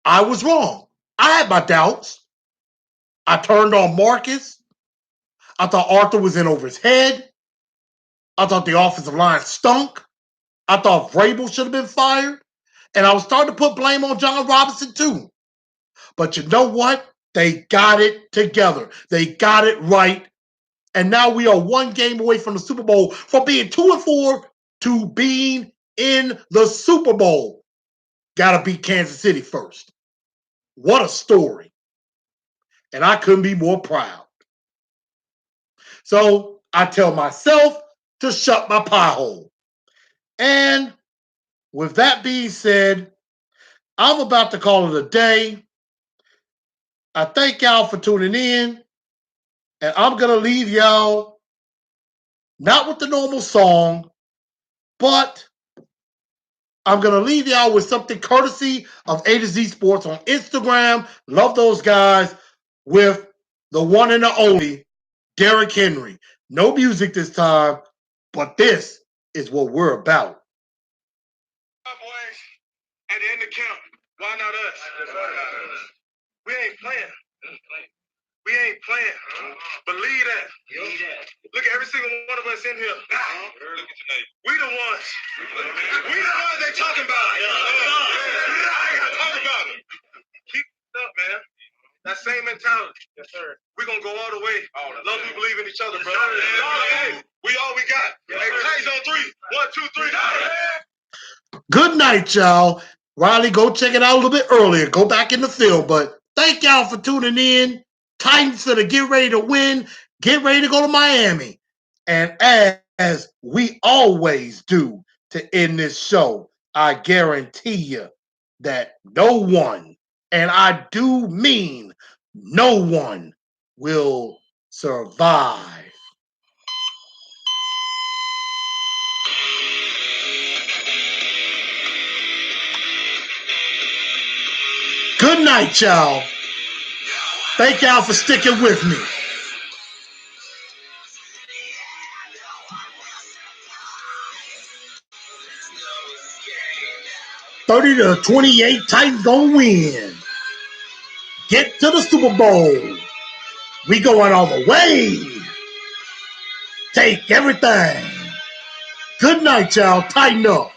I was wrong. I had my doubts. I turned on Marcus. I thought Arthur was in over his head. I thought the offensive line stunk. I thought Vrabel should have been fired. And I was starting to put blame on John Robinson too. But you know what? They got it together. They got it right. And now we are one game away from the Super Bowl, from being 2-4 to being in the Super Bowl. Got to beat Kansas City first. What a story. And I couldn't be more proud. So I tell myself to shut my pie hole. And with that being said, I'm about to call it a day. I thank y'all for tuning in. And I'm going to leave y'all not with the normal song, but I'm going to leave y'all with something courtesy of A to Z Sports on Instagram. Love those guys, with the one and the only Derrick Henry. No music this time, but this is what we're about. Boys, at the end of camp, why not us? We ain't playing. We ain't playing. Believe that. Look at every single one of us in here. We the ones. We the ones they talking about. Talk about it. Keep it up, man. That same mentality. Yes, sir. We're going to go all the way. Love and believe in each other, bro. Hey, we all we got. Hey, K's on 3. 1, 2, 3. Good night, y'all. Riley, go check it out a little bit earlier. Go back in the field. But thank y'all for tuning in. Titans for the get ready to win. Get ready to go to Miami. And as we always do to end this show, I guarantee you that no one, and I do mean no one, will survive. Good night, y'all. Thank y'all for sticking with me. 30-28, Titans gonna win. Get to the Super Bowl. We going all the way. Take everything. Good night, y'all. Tighten up.